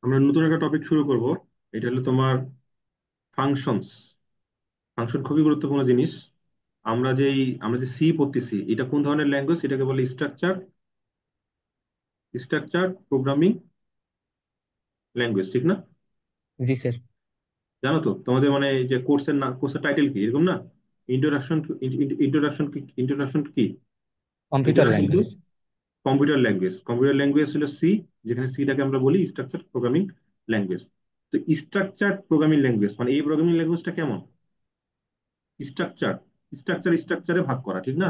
আমরা নতুন একটা টপিক শুরু করব। এটা হলো তোমার ফাংশনস। ফাংশন খুবই গুরুত্বপূর্ণ জিনিস। আমরা যে সি পড়তেছি, এটা কোন ধরনের ল্যাঙ্গুয়েজ? এটাকে বলে স্ট্রাকচার স্ট্রাকচার প্রোগ্রামিং ল্যাঙ্গুয়েজ, ঠিক না? জি স্যার। জানো তো তোমাদের মানে এই যে কোর্সের টাইটেল কি এরকম না? ইন্ট্রোডাকশন ইন্ট্রোডাকশন কি? Computer introduction to language. Computer language হলো সি, যেখানে সিটাকে আমরা বলি স্ট্রাকচার প্রোগ্রামিং ল্যাঙ্গুয়েজ। তো স্ট্রাকচার প্রোগ্রামিং ল্যাঙ্গুয়েজ মানে এই প্রোগ্রামিং ল্যাঙ্গুয়েজটা কেমন? স্ট্রাকচার স্ট্রাকচারে ভাগ করা, ঠিক না?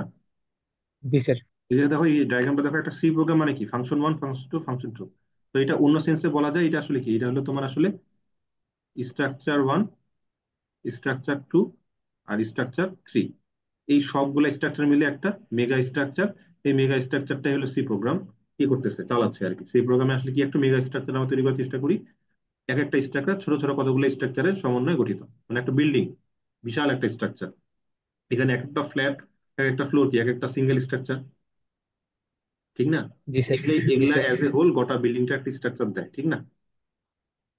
জি স্যার। এই যে দেখো, এই ডায়াগ্রামটা দেখো, একটা সি প্রোগ্রাম মানে কি? Function one, function two, function two. তো এটা অন্য সেন্সে বলা যায়, এটা আসলে কি? এটা হলো তোমার আসলে স্ট্রাকচার ওয়ান, স্ট্রাকচার টু, আর স্ট্রাকচার থ্রি। এই সবগুলা স্ট্রাকচার মিলে একটা মেগা স্ট্রাকচার। এই মেগা স্ট্রাকচারটাই হলো সি প্রোগ্রাম কি করতেছে, চালাচ্ছে আর কি। সি প্রোগ্রামে আসলে কি একটা মেগা স্ট্রাকচার আমরা তৈরি করার চেষ্টা করি। এক একটা স্ট্রাকচার ছোট ছোট কতগুলো স্ট্রাকচারের সমন্বয়ে গঠিত, মানে একটা বিল্ডিং, বিশাল একটা স্ট্রাকচার। এখানে এক একটা ফ্ল্যাট, এক একটা ফ্লোর কি এক একটা সিঙ্গেল স্ট্রাকচার, ঠিক না? জি স্যার। এগুলা জি এগুলা স্যার। অ্যাজ এ হোল গোটা বিল্ডিংটা একটা স্ট্রাকচার দেয়, ঠিক না?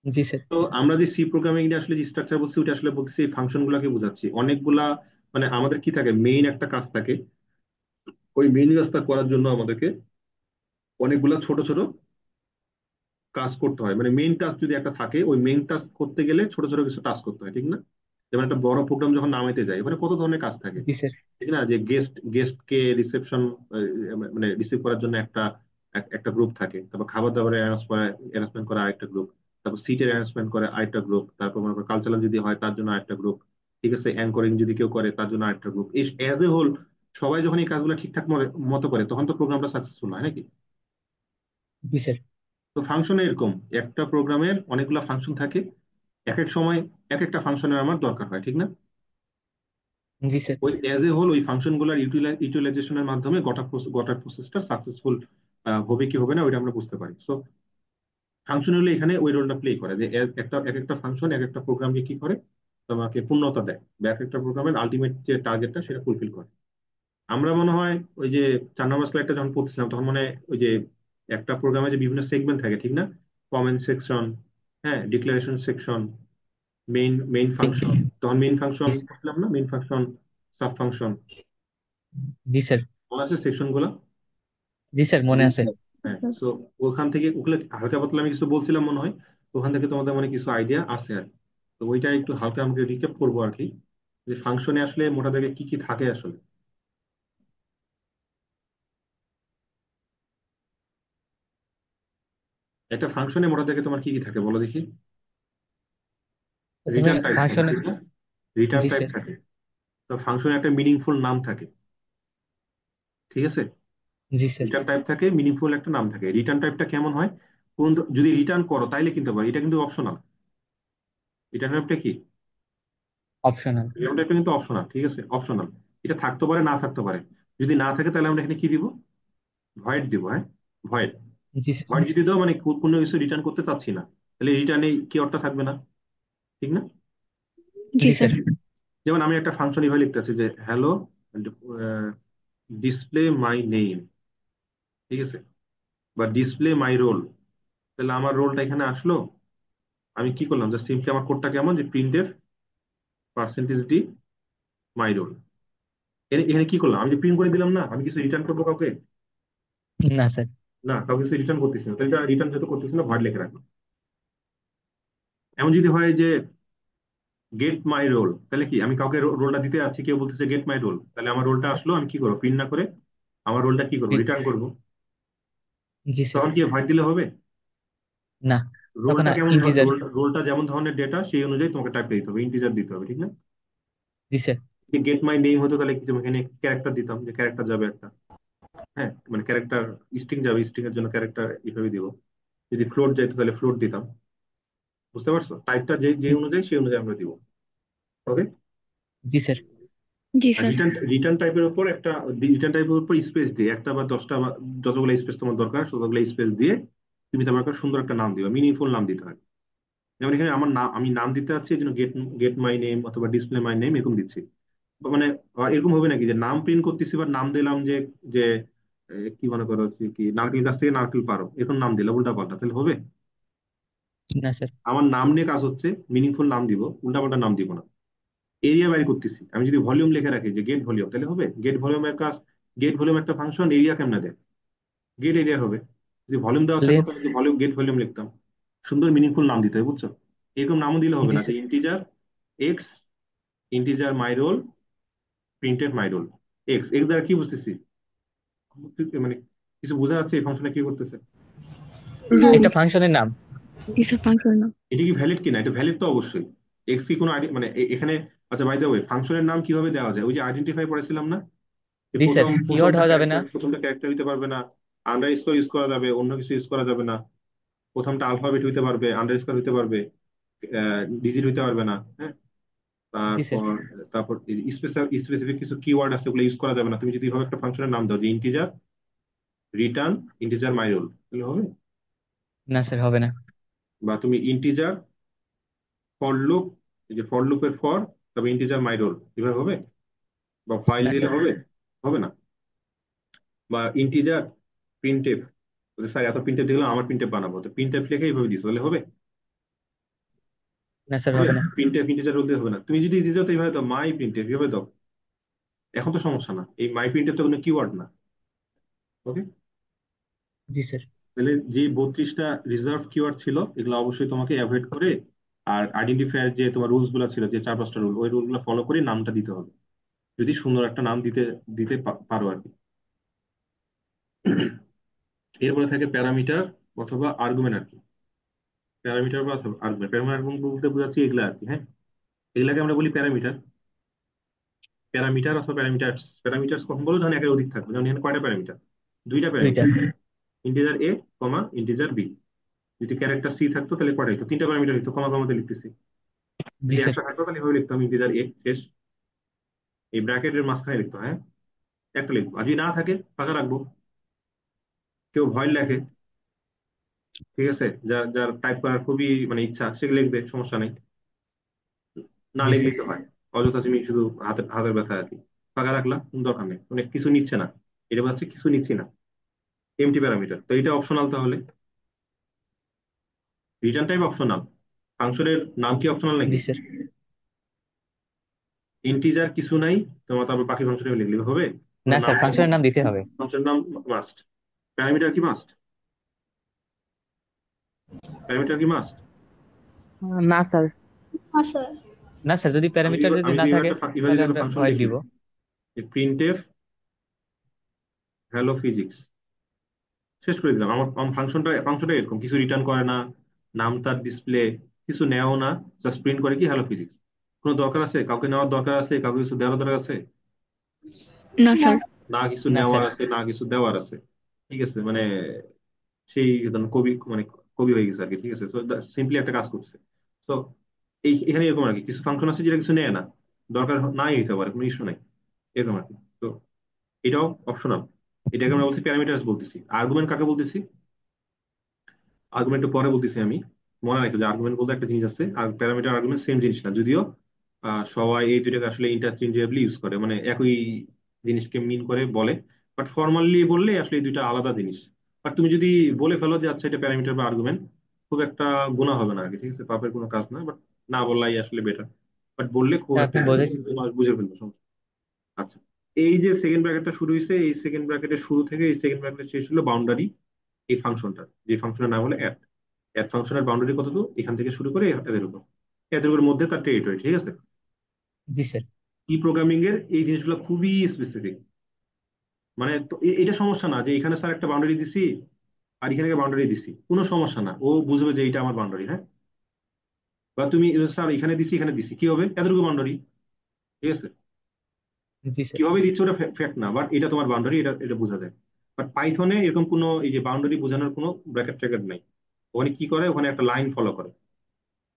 জি স্যার। তো আমরা যে সি প্রোগ্রামিং এ আসলে যে স্ট্রাকচার বলছি, ওটা আসলে বলতেছি এই ফাংশন গুলাকে বোঝাচ্ছি। অনেকগুলা মানে আমাদের কি থাকে, মেইন একটা কাজ থাকে। ওই মেইন কাজটা করার জন্য আমাদেরকে অনেকগুলা ছোট ছোট কাজ করতে হয়। মানে মেইন টাস্ক যদি একটা থাকে, ওই মেইন টাস্ক করতে গেলে ছোট ছোট কিছু টাস্ক করতে হয়, ঠিক না? যেমন একটা বড় প্রোগ্রাম যখন নামাইতে যায়, ওখানে কত ধরনের কাজ থাকে, জি স্যার। ঠিক না? যে গেস্টকে রিসেপশন মানে রিসিভ করার জন্য একটা গ্রুপ থাকে। তারপর খাবার দাবারের অ্যারেঞ্জমেন্ট করা আরেকটা গ্রুপ। তারপর সিটের অ্যারেঞ্জমেন্ট করে আরেকটা গ্রুপ। তারপর মনে করো কালচারাল যদি হয় তার জন্য আরেকটা গ্রুপ। ঠিক আছে, অ্যাঙ্করিং যদি কেউ করে তার জন্য আরেকটা গ্রুপ। এই অ্যাজ এ হোল সবাই যখন এই কাজগুলো ঠিকঠাক মতো করে, তখন তো প্রোগ্রামটা সাকসেসফুল হয় নাকি? জি স্যার। তো ফাংশনে এরকম একটা প্রোগ্রামের অনেকগুলো ফাংশন থাকে। এক এক সময় এক একটা ফাংশনের আমার দরকার হয়, ঠিক না? জি স্যার। ওই এজ এ হোল ওই ফাংশন গুলার ইউটিলাইজেশনের মাধ্যমে গোটা প্রসেসটা সাকসেসফুল হবে কি হবে না, ওইটা আমরা বুঝতে পারি। সো ফাংশন হলে এখানে ওই রোলটা প্লে করে যে এক একটা ফাংশন এক একটা প্রোগ্রামকে কি করে, তোমাকে পূর্ণতা দেয়, বা এক একটা প্রোগ্রামের আলটিমেট যে টার্গেটটা সেটা ফুলফিল করে। আমরা মনে হয় ওই যে 4 নম্বর স্লাইডটা যখন পড়ছিলাম, তখন মনে হয় ওই যে একটা প্রোগ্রামে যে বিভিন্ন সেগমেন্ট থাকে, ঠিক না? কমেন্ট সেকশন, হ্যাঁ, ডিক্লারেশন সেকশন, মেইন জি ফাংশন। তখন মেইন ফাংশন জি করছিলাম না, মেইন ফাংশন, সাব ফাংশন, জি স্যার। মনে আছে সেকশন গুলো? জি স্যার মনে আছে। হ্যাঁ। তো ওখান থেকে ওগুলো হালকা পাতলা আমি কিছু বলছিলাম মনে হয়। ওখান থেকে তোমাদের মানে কিছু আইডিয়া আছে আর কি। তো ওইটা একটু হালকা আমাকে রিক্যাপ করবো আর কি, যে ফাংশনে আসলে মোটা দাগে কি কি থাকে আসলে। একটা ফাংশনে মোটা দাগে তোমার কি কি থাকে বলো দেখি? প্রথমে রিটার্ন টাইপ থাকে, ফাংশনে। ঠিক না? Return G type sir. থাকে। তো ফাংশনে একটা মিনিংফুল নাম থাকে, ঠিক আছে? জি স্যার। রিটার্ন টাইপ থাকে, মিনিংফুল একটা নাম থাকে। রিটার্ন টাইপটা কেমন হয়? যদি রিটার্ন করো তাইলে কিনতে পারো, এটা কিন্তু অপশনাল। রিটার্ন টাইপটা কি? অপশনাল। রিটার্ন টাইপটা কিন্তু অপশনাল, ঠিক আছে, অপশনাল। এটা থাকতে পারে না থাকতে পারে। যদি না থাকে তাহলে আমরা এখানে কি দিব? ভয়েড দিব, হ্যাঁ, ভয়েড। জি স্যার। ভয়েড যদি দাও মানে কোনো কিছু রিটার্ন করতে চাচ্ছি না, তাহলে রিটার্নে কি অর্থ থাকবে না, ঠিক না? জি জি স্যার। স্যার। যেমন আমি একটা ফাংশন এভাবে লিখতেছি যে হ্যালো ডিসপ্লে মাই নেম, ঠিক আছে, বা ডিসপ্লে মাই রোল। তাহলে আমার রোলটা এখানে আসলো। আমি কি করলাম, যে সিম্পলি আমার কোডটা কেমন, যে প্রিন্টএফ %d মাই রোল। এখানে কি করলাম, আমি যে প্রিন্ট করে দিলাম না, আমি কিছু রিটার্ন করবো কাউকে? না স্যার। না, কাউকে কিছু রিটার্ন করতেছি না, তাহলে রিটার্ন যেহেতু করতেছি না, ভয়েড লিখে রাখবো। এমন যদি হয় যে গেট মাই রোল, তাহলে কি আমি কাউকে রোলটা দিতে যাচ্ছি, কেউ বলতেছে গেট মাই রোল, তাহলে আমার রোলটা আসলো, আমি কি করবো, প্রিন্ট না করে আমার রোলটা কি করবো, রিটার্ন করবো। জি স্যার। তখন কি ভয়েড দিলে হবে? না, তখন রোলটা কেমন ইন্টিজার। রোলটা যেমন ধরনের ডেটা সেই অনুযায়ী তোমাকে টাইপ দিতে হবে, ইন্টিজার দিতে হবে, ঠিক না? জি স্যার। গেট মাই নেম হতো তাহলে কি, তুমি এখানে ক্যারেক্টার দিতাম, যে ক্যারেক্টার যাবে একটা, হ্যাঁ, মানে ক্যারেক্টার স্ট্রিং যাবে, স্ট্রিং এর জন্য ক্যারেক্টার এইভাবে দিব। যদি ফ্লোট যাইতো তাহলে ফ্লোট দিতাম। বুঝতে পারছো? টাইপটা যে যে অনুযায়ী সেই অনুযায়ী আমরা দিব। ওকে। জি স্যার। জি আর স্যার। রিটার্ন টাইপের উপর স্পেস দিয়ে একটা বা 10টা বা যতগুলো স্পেস তোমার দরকার ততগুলো স্পেস দিয়ে তুমি তোমার একটা সুন্দর একটা নাম দিবা, মিনিংফুল নাম দিতে হয়। যেমন এখানে আমার নাম, আমি নাম দিতে চাচ্ছি এই জন্য গেট গেট মাই নেম অথবা ডিসপ্লে মাই নেম এরকম দিচ্ছি। মানে এরকম হবে নাকি যে নাম প্রিন্ট করতেছি বা নাম দিলাম যে যে কি মনে করো হচ্ছে কি, নারকেল গাছ থেকে নারকেল পারো এরকম নাম দিলাম উল্টা পাল্টা, তাহলে হবে? না স্যার। আমার নাম নিয়ে কাজ হচ্ছে, মিনিংফুল নাম দিব, উল্টাপাল্টা নাম দিব না। এরিয়া বাইর করতেছি, আমি যদি ভলিউম লিখে রাখি যে গেট ভলিউম, তাহলে হবে? গেট ভলিউমের কাজ, গেট ভলিউম একটা ফাংশন, এরিয়া কেমনে দেয়? গেট এরিয়া হবে। যদি ভলিউম দেওয়া তাহলে থাকতো তাহলে ভলিউম গেট ভলিউম লিখতাম। সুন্দর মিনিংফুল নাম দিতে হবে, বুঝছো? এরকম নামও দিলে হবে জি না যে sir. Integer x, integer my roll, printed my roll. X x দ্বারা কি বুঝতেছি? মানে কিছু বোঝা যাচ্ছে এই ফাংশনে কি করতেছে? রোল। একটা ফাংশনের নাম। জি স্যার, ফাংশন না। এটা কি ভ্যালিড কিনা? এটা ভ্যালিড তো অবশ্যই। এক্স কি কোনো মানে এখানে, আচ্ছা বাই দ্য ওয়ে, ফাংশনের নাম কিভাবে দেওয়া যায়? ওই যে আইডেন্টিফাই করেছিলাম না, যে জি স্যার, কিওয়ার্ড হওয়া যাবে না। প্রথমটা ক্যারেক্টার হইতে পারবে না, আন্ডার স্কোর ইউজ করা যাবে, অন্য কিছু ইউজ করা যাবে না। প্রথমটা আলফাবেট হইতে পারবে, আন্ডার স্কোর হইতে পারবে, ডিজিট হইতে পারবে না, হ্যাঁ। জি স্যার। তারপর তারপর স্পেসিফিক কিছু কিওয়ার্ড আছে, ওগুলো ইউজ করা যাবে না। তুমি যদি এভাবে একটা ফাংশনের নাম দাও যে integer return integer my roll, তাহলে হবে? না স্যার, হবে না। বা তুমি ইন্টিজার ফর লুপ, এই যে ফর লুপের ফর, তবে ইন্টিজার মাই রোল, এভাবে হবে? বা ফাইল না দিলে স্যার। হবে? হবে না। বা ইন্টিজার প্রিন্টএফ, স্যার এত প্রিন্টএফ দিলাম, আমার প্রিন্টএফ বানাবো, তো প্রিন্টএফ লিখে এইভাবে দিস, তাহলে হবে? না স্যার, হবে হবে না। না। প্রিন্টএফ ইন্টিজার রোল দিয়ে হবে না। তুমি যদি দিতে চাও তো এইভাবে দাও, মাই প্রিন্টএফ, এভাবে দাও। এখন তো সমস্যা না, এই মাই প্রিন্টএফ তো কোনো কিওয়ার্ড না। ওকে। জি স্যার। তাহলে যে 32টা রিজার্ভ কিওয়ার্ড ছিল, এগুলো অবশ্যই তোমাকে অ্যাভয়েড করে, আর আইডেন্টিফায়ার যে তোমার রুলস গুলো ছিল, যে 4-5টা রুল, ওই রুল গুলো ফলো করে নামটা দিতে হবে, যদি সুন্দর একটা নাম দিতে দিতে পারো আর কি। এরপরে থাকে প্যারামিটার অথবা আর্গুমেন্ট আর কি। প্যারামিটার বা আর্গুমেন্ট, প্যারামিটার বলতে বোঝাচ্ছি এগুলা আর কি, হ্যাঁ। এগুলাকে আমরা বলি প্যারামিটার। প্যারামিটার অথবা প্যারামিটার্স, প্যারামিটার্স কখন বলো? যখন একের অধিক থাকবে। যেমন এখানে কয়টা প্যারামিটার? দুইটা দুইটা। Parameter, integer a comma integer B. যদি ক্যারেক্টার সি থাকতো তাহলে কয়টা হতো? তিনটা প্যারামিটার হতো, কমা কমাতে লিখতেছি। জি যদি স্যার। একটা থাকতো তাহলে এভাবে লিখতাম, ইন্টিজার এ শেষ, এই ব্র্যাকেটের মাঝখানে লিখতো, হ্যাঁ। একটা লিখবো, আর যদি না থাকে ফাঁকা রাখবো। কেউ ভয় লেখে, ঠিক আছে, যার যার টাইপ করার খুবই মানে ইচ্ছা, সে লিখবে, সমস্যা নেই। না জি স্যার। লিখলেই তো হয়, অযথা তুমি শুধু হাতের হাতের ব্যথা আর কি। ফাঁকা রাখলা, কোনো দরকার নেই, মানে কিছু নিচ্ছে না। এটা হচ্ছে কিছু নিচ্ছি না, এমটি প্যারামিটার, তো এটা অপশনাল তাহলে। রিটার্ন টাইপ অপশনাল, ফাংশনের নাম কি অপশনাল নাকি? জি স্যার। ইন্টিজার কিছু নাই, তোমার তারপর বাকি ফাংশনে লিখলে হবে? কোনো না নাম, স্যার, ফাংশনের নাম দিতে হবে। ফাংশনের নাম মাস্ট। প্যারামিটার কি মাস্ট? প্যারামিটার কি মাস্ট? না স্যার। হ্যাঁ স্যার। না স্যার, যদি প্যারামিটার যদি আমি না যদি এবার থাকে এবার তাহলে যদি একটা আমরা ফাংশন ভয়েড লিখি, দিব। প্রিন্টএফ হ্যালো ফিজিক্স, শেষ করে দিলাম। আমার ফাংশনটা এরকম, কিছু রিটার্ন করে না, নাম তার ডিসপ্লে কিছু নেও না, জাস্ট প্রিন্ট করে কি হ্যালো ফিজিক্স। কোনো দরকার আছে? কাউকে নেওয়ার দরকার আছে? কাউকে কিছু দেওয়ার দরকার আছে? না স্যার। না কিছু না নেওয়ার স্যার। আছে, না কিছু দেওয়ার আছে। ঠিক আছে, মানে সেই একদম কবি, মানে কবি হয়ে গেছে আর কি। ঠিক আছে, সিম্পলি একটা কাজ করছে। তো এখানে এরকম আর কি, কিছু ফাংশন আছে যেটা কিছু নেয় না, দরকার নাই হইতে পারে, কোনো ইস্যু নাই, এরকম আর কি। তো এটাও অপশনাল। এটাকে আমরা বলছি প্যারামিটার্স বলতেছি। আর্গুমেন্ট কাকে বলতেছি? আর্গুমেন্ট পরে বলতেছি আমি। মনে রাখো যে আর্গুমেন্ট বলতে একটা জিনিস আছে, আর প্যারামিটার আর্গুমেন্ট সেম জিনিস না, যদিও সবাই এই দুইটাকে আসলে ইন্টারচেঞ্জেবলি ইউজ করে, মানে একই জিনিসকে মিন করে বলে। বাট ফর্মালি বললে আসলে এই দুইটা আলাদা জিনিস। বাট তুমি যদি বলে ফেলো যে আচ্ছা এটা প্যারামিটার বা আর্গুমেন্ট, খুব একটা গুণা হবে না আর কি, ঠিক আছে, পাপের কোনো কাজ না। বাট না বললাই আসলে বেটার। বাট বললে খুব স্যার, একটা আপনি বুঝে ফেলবো, সমস্যা। আচ্ছা, এই যে সেকেন্ড ব্র্যাকেটটা শুরু হয়েছে, এই সেকেন্ড ব্র্যাকেটের শুরু থেকে এই সেকেন্ড ব্র্যাকেট শেষ হলো বাউন্ডারি, এই ফাংশনটা, যে ফাংশনের নাম হলো অ্যাড। অ্যাড ফাংশনের বাউন্ডারি কতটুকু? এখান থেকে শুরু করে এদের উপর, এদের উপর মধ্যে তার টেরিটরি, ঠিক আছে। জি স্যার। কি প্রোগ্রামিং এর এই জিনিসগুলো খুবই স্পেসিফিক। মানে তো এটা সমস্যা না যে এখানে স্যার একটা বাউন্ডারি দিছি আর এখানে বাউন্ডারি দিছি, কোনো সমস্যা না, ও বুঝবে যে এটা আমার বাউন্ডারি, হ্যাঁ। বা তুমি স্যার এখানে দিছি এখানে দিছি, কি হবে? এতটুকু বাউন্ডারি, ঠিক আছে। জি স্যার। কিভাবে দিচ্ছ ওটা ফ্যাক্ট না, বাট এটা তোমার বাউন্ডারি, এটা এটা বোঝা যায়। বাট পাইথনে এরকম কোনো এই যে বাউন্ডারি বোঝানোর কোনো ব্র্যাকেট ট্র্যাকেট নাই। ওখানে কি করে? ওখানে একটা লাইন ফলো করে।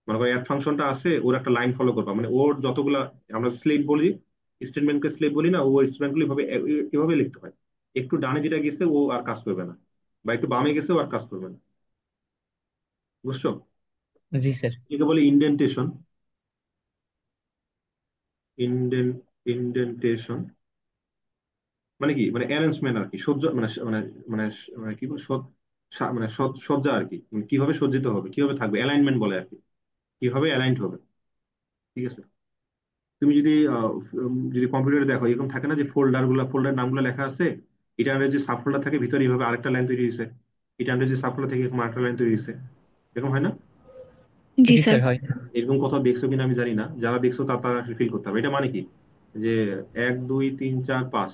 মনে করো অ্যাড ফাংশনটা আছে, ওর একটা লাইন ফলো করবা, মানে ওর যতগুলা, আমরা স্লেভ বলি, স্টেটমেন্টকে স্লেভ বলি না, ও স্টেটমেন্ট গুলো এভাবে এভাবে লিখতে হয়। একটু ডানে যেটা গেছে ও আর কাজ করবে না, বা একটু বামে গেছে ও আর কাজ করবে না, বুঝছো? জি স্যার। একে বলে ইন্ডেন্টেশন। ইন্ডেন ইন্ডেন্টেশন মানে কি? মানে অ্যারেঞ্জমেন্ট আর কি, সহ্য মানে মানে মানে কি বল, মানে সজ্জা আর কি, মানে কিভাবে সজ্জিত হবে, কিভাবে থাকবে, অ্যালাইনমেন্ট বলে আর কি, কিভাবে অ্যালাইন্ড হবে। ঠিক আছে। তুমি যদি যদি কম্পিউটারে দেখো, এরকম থাকে না যে ফোল্ডার নামগুলো লেখা আছে, এটা আন্ডার যে সাব ফোল্ডার থাকে ভিতরে এইভাবে আরেকটা লাইন তৈরি হয়েছে, এটা আন্ডার যে সাব ফোল্ডার থেকে এরকম আরেকটা লাইন তৈরি হয়েছে, এরকম হয় না? জি জি স্যার। স্যার হয়। এরকম কোথাও দেখছো কিনা আমি জানি না, যারা দেখছো তারা ফিল করতে হবে। এটা মানে কি, যে 1 2 3 4 5,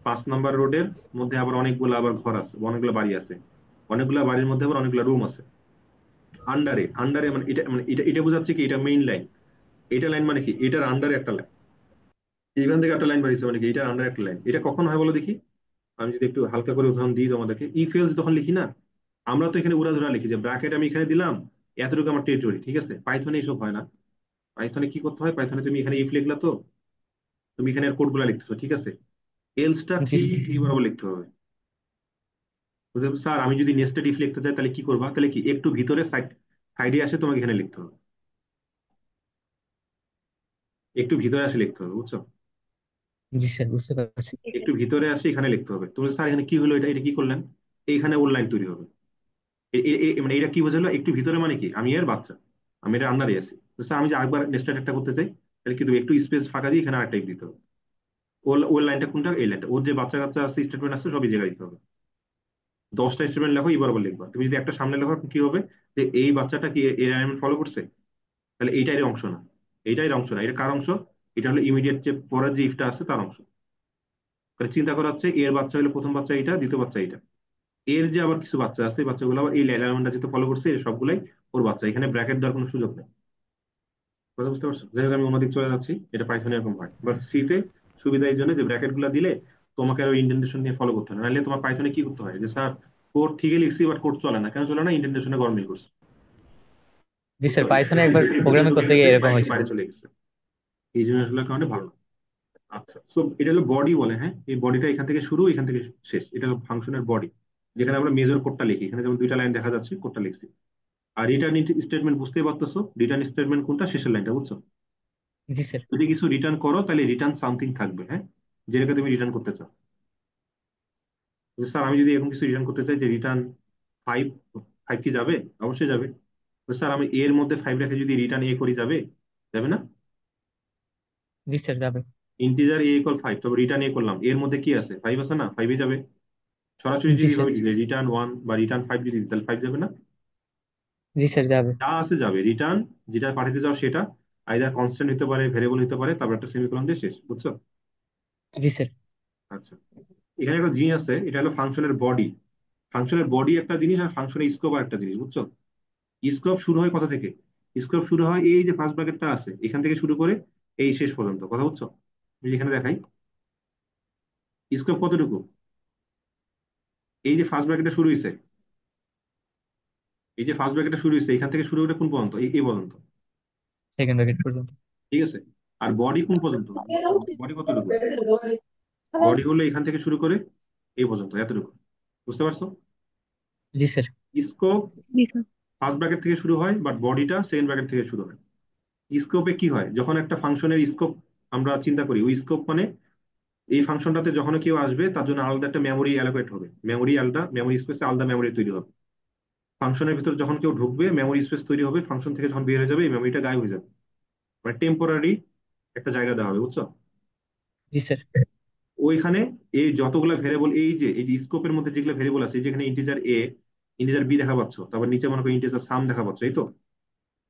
5 নাম্বার রোডের মধ্যে আবার অনেকগুলো আবার ঘর আছে, অনেকগুলো বাড়ি আছে, অনেকগুলো বাড়ির মধ্যে আবার অনেকগুলো রুম আছে। আন্ডারে আন্ডারে মানে এটা বোঝাচ্ছে কি, এটা মেইন লাইন। এটা লাইন মানে কি, এটার আন্ডারে একটা লাইন, এইখান থেকে একটা লাইন বাড়িছে মানে কি, এটার আন্ডারে একটা লাইন। এটা কখন হয় বলো দেখি? আমি যদি একটু হালকা করে উদাহরণ দিই তোমাদেরকে, ইফ এলস যখন লিখি না, আমরা তো এখানে উড়াধুরা লিখি যে ব্র্যাকেট আমি এখানে দিলাম, এতটুকু আমার টেরিটরি, ঠিক আছে। পাইথনে এইসব হয় না। পাইথনে কি করতে হয়, পাইথনে তুমি এখানে ইফ লিখলা তো, তুমি এখানে কোড গুলা লিখতেছো, ঠিক আছে। এলসটা জি ঠিক স্যার। এইভাবে লিখতে হবে। বুঝতে পারছো? স্যার আমি যদি নেস্টেড ইফ লিখতে চাই তাহলে কি করবা, তাহলে কি একটু ভিতরে সাইডে আসে তোমাকে এখানে লিখতে হবে, একটু ভিতরে আসে লিখতে হবে, বুঝছো? জি স্যার বুঝতে পারছি। একটু ভিতরে আসে এখানে লিখতে হবে। তুমি স্যার এখানে কি হলো, এটা এটা কি করলেন, এইখানে ওর লাইন তৈরি হবে। মানে এটা কি বোঝালো, একটু ভিতরে মানে কি, আমি এর বাচ্চা, আমি এটা আন্ডারে আছি। তো স্যার আমি যে আরেকবার নেস্টেড একটা করতে চাই, তাহলে কিন্তু একটু স্পেস ফাঁকা দিয়ে এখানে আরেকটা দিতে হবে। ওর লাইনটা কোনটা, এই লাইনটা, ওর যে বাচ্চা কাচ্চা আছে, স্টেটমেন্ট আছে, সবই জায়গায় দিতে হবে। 10টা স্টেটমেন্ট লেখো, এবার আবার লিখবা। তুমি যদি একটা সামনে লেখো কি হবে, যে এই বাচ্চাটা কি এই অ্যালাইনমেন্ট ফলো করছে, তাহলে এইটাই অংশ না, এইটাই অংশ না, এটা কার অংশ, এটা হলো ইমিডিয়েট যে পরের যে ইফটা আছে তার অংশ। তাহলে চিন্তা করা হচ্ছে এর বাচ্চা হলো প্রথম বাচ্চা এইটা, দ্বিতীয় বাচ্চা এইটা, এর যে আবার কিছু বাচ্চা আছে, এই বাচ্চাগুলো আবার এই অ্যালাইনমেন্টটা যেহেতু ফলো করছে, এর সবগুলাই ওর বাচ্চা, এখানে ব্র্যাকেট দেওয়ার কোনো সুযোগ নেই। কথা বুঝতে পারছো? যাই হোক, আমি অন্যদিক চলে যাচ্ছি। এটা পাইথনে এরকম হয়, বাট সিতে সুবিধা এই জন্য যে ব্র্যাকেট গুলা দিলে তোমাকে আরো ইন্ডেন্টেশন নিয়ে ফলো করতে হয় না। নাহলে তোমার পাইথনে কি করতে হয়, যে স্যার কোড ঠিকই লিখছি বাট কোড চলে না, কেন চলে না, ইন্ডেন্টেশনে গরমিল করছে। জি বুঝছো? স্যার, পাইথনে একবার ভিতরে ভিতরে প্রোগ্রামিং ঢুকে করতে গেছে, গিয়ে এরকম বাইরে হয়েছিল। বাইরে চলে গেছে, এই জন্য আসলে কারণে ভালো না। আচ্ছা, সো এটা হলো বডি বলে, হ্যাঁ। এই বডিটা এখান থেকে শুরু, এখান থেকে শেষ, এটা হলো ফাংশনের বডি, যেখানে আমরা মেজর কোডটা লিখি। এখানে যেমন দুইটা লাইন দেখা যাচ্ছে, কোডটা লিখছি। আর রিটার্ন স্টেটমেন্ট বুঝতেই পারতেছো, রিটার্ন স্টেটমেন্ট কোনটা, শেষের লাইনটা, বুঝছো? জি স্যার। যদি কিছু রিটার্ন করো তাহলে রিটার্ন সামথিং থাকবে, হ্যাঁ, যেটাকে তুমি রিটার্ন করতে চাও। যে স্যার আমি যদি এরকম কিছু রিটার্ন করতে চাই যে রিটার্ন 5, 5 কি যাবে? অবশ্যই যাবে। তো স্যার আমি এর মধ্যে 5 রেখে যদি রিটার্ন এ করি, যাবে? যাবে না। জি স্যার যাবে। ইন্টিজার এ ইকুয়াল 5, তবে রিটার্ন এ করলাম, এর মধ্যে কি আছে, 5 আছে না, 5 যাবে। সরাসরি জি যদি স্যার। এভাবে দিলে রিটার্ন 1 বা রিটার্ন 5 যদি দিই, তাহলে 5 যাবে না। জি স্যার যাবে। যা আছে যাবে, রিটার্ন যেটা পাঠাতে চাও সেটা আইদার কনস্ট্যান্ট হতে পারে, ভেরিয়েবল হতে পারে, তারপর একটা সেমিকোলন দিয়ে শেষ, বুঝছো? জি স্যার। আচ্ছা, এখানে একটা জিনিস আছে, এটা হলো ফাংশনের বডি। ফাংশনের বডি একটা জিনিস, আর ফাংশনের স্কোপ আর একটা জিনিস, বুঝছো? স্কোপ শুরু হয় কথা থেকে, স্কোপ শুরু হয় এই যে ফার্স্ট ব্র্যাকেটটা আছে এখান থেকে শুরু করে এই শেষ পর্যন্ত, কথা বুঝছো? আমি যেখানে দেখাই স্কোপ কতটুকু, এই যে ফার্স্ট ব্র্যাকেটটা শুরু হয়েছে, এই যে ফার্স্ট ব্র্যাকেটটা শুরু হয়েছে এখান থেকে শুরু করে কোন পর্যন্ত, এই পর্যন্ত, সেকেন্ড ব্র্যাকেট পর্যন্ত। ঠিক আছে। আর বডি কোন পর্যন্ত, বডি কতটুকু, বডি হলো এখান থেকে শুরু করে এই পর্যন্ত, এতটুকু, বুঝতে পারছো? জি স্যার। স্কোপ জি স্যার। ফার্স্ট ব্র্যাকেট থেকে শুরু হয়, বাট বডিটা সেকেন্ড ব্র্যাকেট থেকে শুরু হয়। স্কোপে কি হয়, যখন একটা ফাংশনের স্কোপ আমরা চিন্তা করি, ওই স্কোপ মানে এই ফাংশনটাতে যখন কেউ আসবে তার জন্য আলাদা একটা মেমোরি অ্যালোকেট হবে, মেমোরি আলাদা, মেমোরি স্পেসে আলাদা মেমোরি তৈরি হবে। ফাংশনের ভিতর যখন কেউ ঢুকবে মেমোরি স্পেস তৈরি হবে, ফাংশন থেকে যখন বের হয়ে যাবে এই মেমোরিটা গায়েব হয়ে যাবে, মানে টেম্পোরারি একটা জায়গা দেওয়া হবে, বুঝছো? জি স্যার। ওইখানে এই যতগুলো ভেরিয়েবল, এই যে স্কোপের মধ্যে যেগুলো ভেরিয়েবল আছে, যেখানে ইন্টিজার এ, ইন্টিজার বি দেখা পাচ্ছ, তারপর নিচে মনে করো ইন্টিজার সাম দেখা পাচ্ছ, এই তো,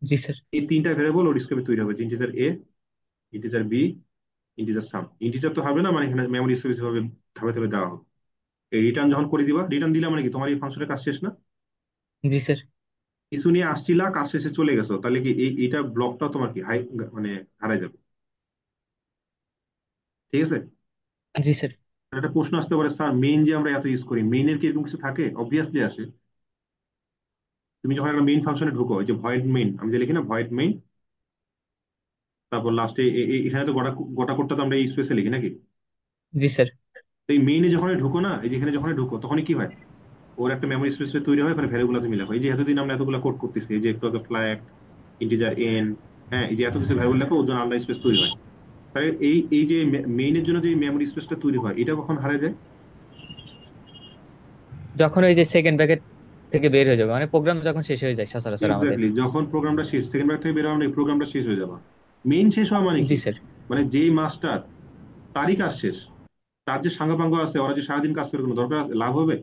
জি স্যার। এই তিনটা ভেরিয়েবল ওর স্কোপে তৈরি হবে, ইন্টিজার এ, ইন্টিজার বি, ইন্টিজার সাম। ইন্টিজার তো হবে না, মানে এখানে মেমোরি স্পেস ভাবে ধাপে ধাপে দেওয়া হবে। এই রিটার্ন যখন করে দিবা, রিটার্ন দিলা মানে কি, তোমার এই ফাংশনের কাজ শেষ না। জি স্যার। কিছু নিয়ে আসছিলা, কাজ শেষে চলে গেছো, তাহলে কি এইটা ব্লকটা তোমার কি হাই, মানে হারাই যাবে, ঠিক আছে। জি স্যার। একটা প্রশ্ন আসতে পারে, স্যার মেইন যে আমরা এত ইউজ করি, মেইনের কি এরকম কিছু থাকে? অবভিয়াসলি আসে। তুমি যখন একটা মেইন ফাংশনে ঢুকো, এই যে ভয়েড মেইন, আমি যে লিখি না ভয়েড মেইন, তারপর লাস্টে এখানে তো গোটা গোটা কোডটা তো আমরা এই স্পেসে লিখি নাকি? জি স্যার। তো এই মেইনে যখন ঢুকো না, এই যেখানে যখন ঢুকো তখনই কি হয়, ওর একটা মেমোরি স্পেস তৈরি হয়, ওখানে ভ্যালুগুলো তুমি লেখো। এই যে এতদিন আমরা এতগুলো কোড করতেছি, এই যে একটু আগে ফ্ল্যাগ, ইন্টিজার এন, হ্যাঁ, এই যে এত কিছু ভ্যালু লেখো, ওর জন্য আলাদা স্পেস তৈরি হয়। তাহলে এই যে মেইনের জন্য যে মেমোরি স্পেসটা তৈরি হয়, এটা কখন হারায় যায়? যখন ওই যে সেকেন্ড ব্র্যাকেট থেকে বের হয়ে যাবে, মানে প্রোগ্রাম যখন শেষ হয়ে যায় সচরাচর আমাদের। এক্স্যাক্টলি, যখন প্রোগ্রামটা শেষ, সেকেন্ড ব্র্যাকেট থেকে বেরোনো মানে প্রোগ্রামটা শেষ হয়ে যাবে। মেইন শেষ হওয়া মানে জি কি? স্যার। মানে যেই মাস্টার, তারই কাজ শেষ। তার যে সাঙ্গপাঙ্গ আছে, ওরা যে সারাদিন কাজ করে, কোনো দরকার আছে? লাভ হবে?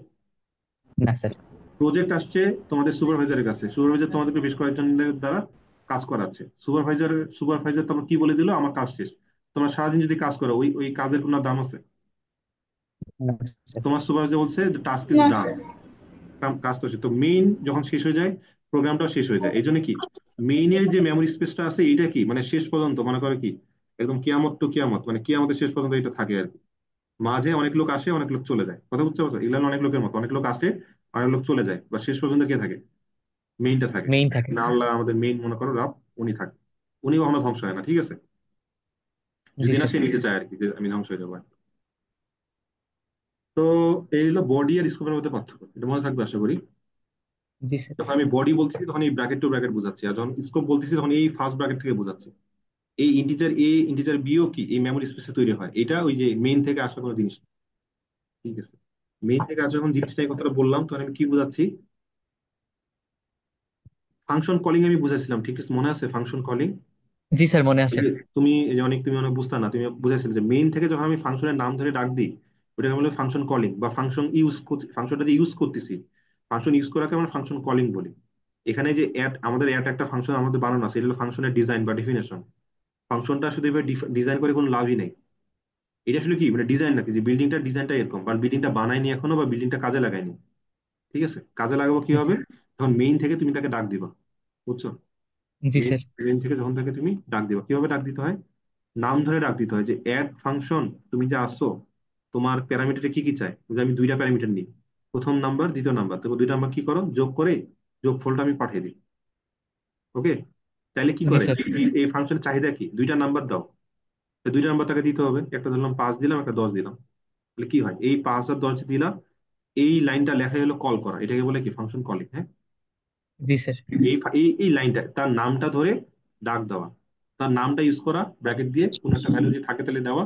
না স্যার। প্রজেক্ট আসছে তোমাদের সুপারভাইজারের কাছে, সুপারভাইজার তোমাদেরকে বেশ কয়েকজনের দ্বারা কাজ করাচ্ছে, সুপারভাইজার তোমার কি বলে দিল, আমার কাজ শেষ। তোমরা সারাদিন যদি কাজ করো, ওই ওই কাজের কোনো দাম আছে? না স্যার। তোমার সুপারভাইজার বলছে টাস্ক ইজ না ডান, স্যার। কাজ তো শেষ। তো মেইন যখন শেষ হয়ে যায়, প্রোগ্রামটাও শেষ হয়ে যায়। এই জন্য কি, মেইনের যে মেমোরি স্পেসটা আছে, এটা কি মানে শেষ পর্যন্ত মনে করো কি, একদম কিয়ামত টু কিয়ামত, মানে কিয়ামতের শেষ পর্যন্ত এটা থাকে আর কি। মাঝে অনেক লোক আসে, অনেক লোক চলে যায়, কথা বুঝতে পারছো? এগুলো হলো অনেক লোকের মতো, অনেক লোক আসে, অনেক লোক চলে যায়, বা শেষ পর্যন্ত কে থাকে? মেইনটা থাকে। মেইন থাকে। না, আল্লাহ আমাদের মেইন মনে করো রব, উনি থাকে। উনি কখনো ধ্বংস হয় না, ঠিক আছে? জি যদি না স্যার। সে নিচে চায় আর কি, যে আমি ধ্বংস হয়ে যাবো। তো এই হলো বডি আর স্কোপের মধ্যে পার্থক্য, এটা মনে থাকবে আশা করি। জি স্যার। যখন আমি বডি বলতেছি তখন এই ব্র্যাকেট টু ব্র্যাকেট বোঝাচ্ছি, আর যখন স্কোপ বলতেছি তখন এই ফার্স্ট ব্র্যাকেট থেকে বোঝাচ্ছি। এই ইন্টিজার এ, ইন্টিজার বিও কি এই মেমোরি স্পেসে তৈরি হয়, এটা ওই যে মেইন থেকে আসা কোনো জিনিস না, ঠিক আছে? মেইন থেকে আসা যখন জিনিসটা, এই কথাটা বললাম, তখন আমি কি বোঝাচ্ছি? ফাংশন কলিং আমি বুঝাইছিলাম, ঠিক আছে? মনে আছে ফাংশন কলিং? জি স্যার মনে এই আছে। যে তুমি অনেক বুঝতা না, তুমি বুঝাইছিলে যে মেইন থেকে যখন আমি ফাংশনের নাম ধরে ডাক দিই, ওটাকে বলে ফাংশন কলিং, বা ফাংশন ইউজ করছি, ফাংশনটা যে ইউজ করতেছি, ফাংশন ইউজ করাকে আমরা ফাংশন কলিং বলি। এখানে যে অ্যাড, আমাদের অ্যাড একটা ফাংশন আমাদের বানানো আছে, এটা হলো ফাংশনের ডিজাইন বা ডেফিনেশন। ফাংশনটা শুধু এবার ডিজাইন করে কোনো লাভই নেই। এটা আসলে কি মানে ডিজাইন নাকি, যে বিল্ডিংটার ডিজাইনটা এরকম, বা বিল্ডিংটা বানায়নি এখনো, বা বিল্ডিংটা কাজে লাগায়নি, ঠিক আছে? কাজে লাগাবো কি হবে, যখন মেইন থেকে তুমি তাকে ডাক দিবা, বুঝছো? জি মেইন স্যার। মেইন থেকে যখন তাকে তুমি ডাক দিবা, কিভাবে ডাক দিতে হয়? নাম ধরে ডাক দিতে হয়, যে অ্যাড ফাংশন, তুমি যে আসছো, তোমার প্যারামিটারে কি কি চাই, যে আমি দুইটা প্যারামিটার নিই, প্রথম নাম্বার, দ্বিতীয় নাম্বার, তো দুইটা নাম্বার কি করো, যোগ করে যোগফলটা আমি পাঠিয়ে দিই। ওকে? তাইলে কি জি করে, স্যার। এই ফাংশনের চাহিদা কি, দুইটা নাম্বার দাও। তো দুইটা নাম্বার তাকে দিতে হবে, একটা ধরলাম 5 দিলাম, একটা 10 দিলাম। তাহলে কি হয়, এই 5 আর 10 দিলাম, এই লাইনটা লেখা হলো কল করা, এটাকে বলে কি ফাংশন কলিং, হ্যাঁ? জি স্যার। এই লাইনটা, তার নামটা ধরে ডাক দেওয়া, তার নামটা ইউজ করা, ব্র্যাকেট দিয়ে কোন একটা ভ্যালু যদি থাকে তাহলে দেওয়া,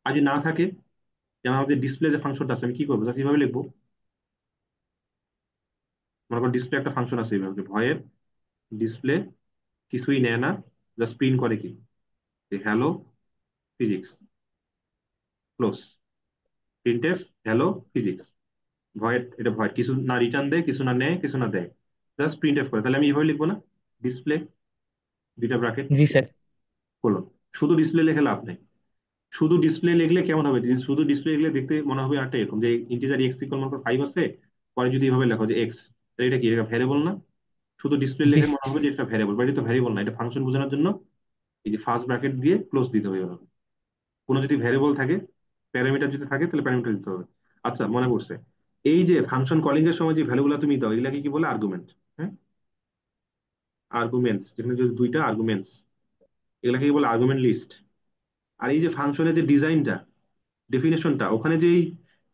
আর যদি না থাকে, যেমন আমাদের ডিসপ্লে যে ফাংশনটা আছে, আমি কি করবো, জাস্ট এইভাবে লিখবো। মনে করো ডিসপ্লে একটা ফাংশন আছে এইভাবে, যে ভয়ের ডিসপ্লে কিছুই নেয় না, জাস্ট প্রিন্ট করে কি, যে hello physics, close, printf hello physics. Void, এটা ভয়েড, কিছু না রিটার্ন দেয়, কিছু না নেয়, কিছু না দেয়, জাস্ট প্রিন্টএফ করে। তাহলে আমি এইভাবে লিখবো না, ডিসপ্লে, দুইটা ব্র্যাকেট, জি স্যার। হলো। শুধু ডিসপ্লে লিখে লাভ নেই। শুধু ডিসপ্লে লিখলে কেমন হবে, যে শুধু ডিসপ্লে লিখলে দেখতে মনে হবে একটা এরকম, যে ইন্টিজার এক্স ইকুয়াল মনে করো 5 আছে, পরে যদি এভাবে লেখো যে এক্স, তাহলে এটা কি, এটা ভ্যারিয়েবল না? শুধু ডিসপ্লে জি লিখে মনে হবে যে এটা ভ্যারিয়েবল, বাট এটা তো ভ্যারিয়েবল না, এটা ফাংশন বোঝানোর জন্য এই যে ফার্স্ট ব্র্যাকেট দিয়ে ক্লোজ দিতে হবে এভাবে। কোনো যদি ভ্যারিয়েবল থাকে, প্যারামিটার যদি থাকে, তাহলে প্যারামিটার দিতে হবে। আচ্ছা, মনে পড়ছে, এই যে ফাংশন কলিং এর সময় যে ভ্যালুগুলো তুমি দাও, এগুলাকে কি বলে, আর্গুমেন্ট। হ্যাঁ, আর্গুমেন্টস, যেখানে যদি দুইটা আর্গুমেন্টস, এগুলাকে কি বলে, আর্গুমেন্ট লিস্ট। আর এই যে ফাংশনের যে ডিজাইনটা, ডেফিনেশনটা, ওখানে যেই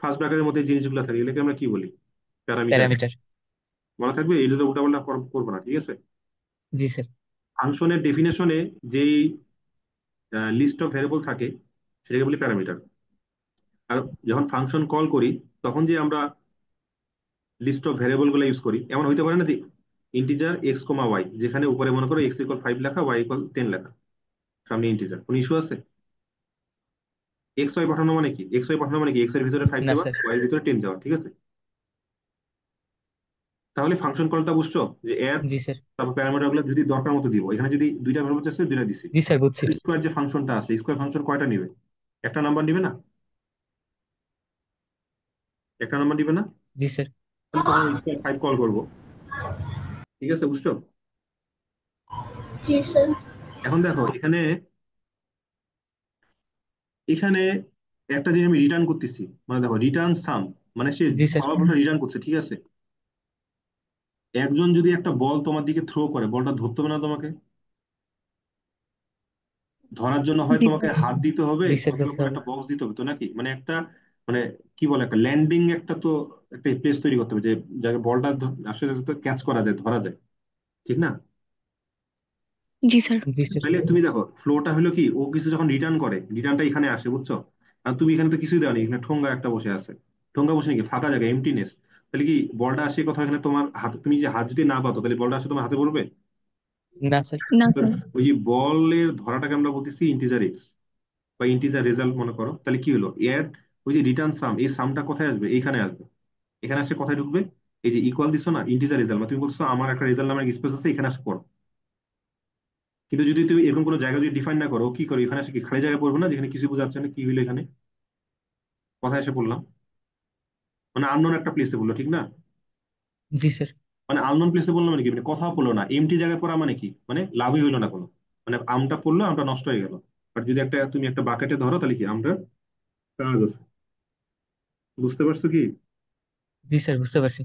ফার্স্ট ব্র্যাকেটের মধ্যে জিনিসগুলো থাকে, এগুলোকে আমরা কি বলি, প্যারামিটার। প্যারামিটার। মনে থাকবে, এটা তো উল্টাপাল্টা করবো না, ঠিক আছে? জি স্যার। ফাংশনের ডেফিনেশনে যেই লিস্ট অফ ভ্যারিয়েবল থাকে, সেটাকে বলি প্যারামিটার। আর যখন ফাংশন কল করি, তখন যে আমরা লিস্ট অফ ভ্যারিয়েবল গুলো ইউজ করি, এমন হইতে পারে না যে ইন্টিজার এক্স কমা ওয়াই, যেখানে উপরে মনে করো এক্স ইকুয়াল 5 লেখা, ওয়াই ইকুয়াল 10 লেখা, সামনে ইন্টিজার, কোন ইস্যু আছে? এক্স ওয়াই পাঠানো মানে কি, এক্স ওয়াই পাঠানো মানে কি, এক্স এর ভিতরে 5 না দেওয়া, স্যার। ওয়াই এর ভিতরে 10 দেওয়া, ঠিক আছে? তাহলে ফাংশন কলটা বুঝছো, যে এর, জি স্যার। তারপর প্যারামিটার গুলো যদি দরকার মতো দিব, এখানে যদি দুইটা ভ্যারিয়েবল চাইছে, দুইটা দিছি। জি স্যার বুঝছি। স্কোয়ার যে ফাংশনটা আছে, স্কোয়ার ফাংশন কয়টা নিবে, একটা নাম্বার নিবে না? একটা নাম্বার নিবে না? জি স্যার। তাহলে তখন স্কোয়ার 5 কল করবো, ঠিক আছে? বুঝছো? জি স্যার। এখন দেখো এখানে, এখানে একটা জিনিস আমি রিটার্ন করতেছি, মানে দেখো রিটার্ন সাম, মানে সে জি স্যার। ফলাফলটা রিটার্ন করছে, ঠিক আছে? একজন যদি একটা বল তোমার দিকে থ্রো করে, বলটা ধরতে হবে না তোমাকে? ধরার জন্য হয় জি তোমাকে হাত দিতে হবে, জি স্যার অথবা ধরতে কোনো হবে। একটা বক্স দিতে হবে, তো নাকি মানে একটা, মানে কি বলে, একটা ল্যান্ডিং, একটা তো একটা প্লেস তৈরি করতে হবে, যে যাকে বলটা আসলে ক্যাচ করা যায়, ধরা যায়, ঠিক না? জি স্যার। জি স্যার। তাহলে তুমি দেখো ফ্লোটা হলো কি, ও কিছু যখন রিটার্ন করে, রিটার্নটা এখানে আসে, বুঝছো? আর তুমি এখানে তো কিছুই দেওনি, এখানে ঠোঙ্গা একটা বসে আছে, ঠোঙ্গা বসে নাকি, ফাঁকা জায়গা, এমটিনেস। তাহলে কি বলটা আসে কথা এখানে তোমার হাতে, তুমি যে হাত যদি না পাতো তাহলে বলটা আসে তোমার হাতে পড়বে? না স্যার। না তো স্যার। ওই যে বলের ধরাটাকে আমরা বলতেছি ইন্টিজার এক্স বা ইন্টিজার রেজাল্ট মনে করো, তাহলে কি হলো এর ওই যে রিটার্ন সাম, এই সামটা কোথায় আসবে? এইখানে আসবে। এখানে আসে কোথায় ঢুকবে? এই যে ইকুয়াল দিছো না ইন্টিজার রেজাল্ট, তুমি বলছো আমার একটা রেজাল্ট নামের স্পেস আছে, এখানে আসে পড়ো। কিন্তু যদি তুমি এরকম কোনো জায়গা যদি ডিফাইন না করো, ও কি করো এখানে আসে কি খালি জায়গায় পড়বে না, যেখানে কিছু বোঝা যাচ্ছে না কি হলো এখানে, কোথায় এসে পড়লাম? মানে আননোন একটা প্লেসে বললো, ঠিক না? জি স্যার। মানে আননোন প্লেসে বললো মানে কি, মানে কথা বললো না, এমটি জায়গায় পড়া মানে কি, মানে লাভই হইলো না কোনো। মানে আমটা পড়লো, আমটা নষ্ট হয়ে গেল। আর যদি একটা তুমি একটা বাকেটে ধরো তাহলে কি আমরা কাজ আছে। বুঝতে পারছো কি? জি স্যার, বুঝতে পারছি।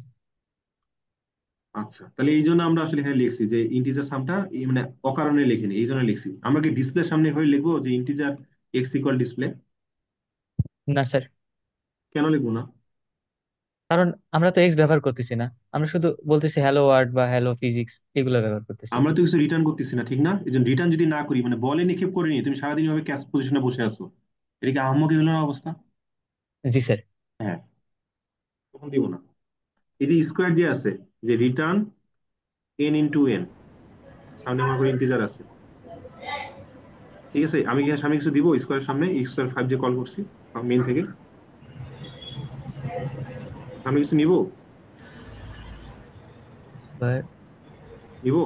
আচ্ছা, তাহলে এই জন্য আমরা আসলে এখানে লিখছি যে ইন্টিজার সামটা মানে অকারণে লিখিনি, এই জন্য লিখছি। আমরা কি ডিসপ্লের সামনে হয়ে লিখবো যে ইন্টিজার এক্স ইকুয়াল ডিসপ্লে? না স্যার, কেন লিখবো না? কারণ আমরা তো এক্স ব্যবহার করতেছি না। আমরা শুধু বলতেছি হ্যালো ওয়ার্ড বা হ্যালো ফিজিক্স, এগুলো ব্যবহার করতেছি। আমরা তো কিছু রিটার্ন করতেছি না, ঠিক না? এই জন্য রিটার্ন যদি না করি, মানে বলে নিক্ষেপ করে নিয়ে তুমি সারাদিন ভাবে ক্যাচ পজিশনে বসে আছো, এটা কি আহাম্মকি হলো না অবস্থা? জি স্যার। হ্যাঁ, তখন দিব না। এই যে স্কোয়ার যে আছে, যে রিটার্ন এন ইন্টু এন, সামনে মনে করি ইন্টিজার আছে, ঠিক আছে? আমি কি সামনে কিছু দিব স্কোয়ারের সামনে, স্কোয়ার ফাইভ যে কল করছি মেন থেকে, সামনে কিছু নিব? স্কয়ার। নিব।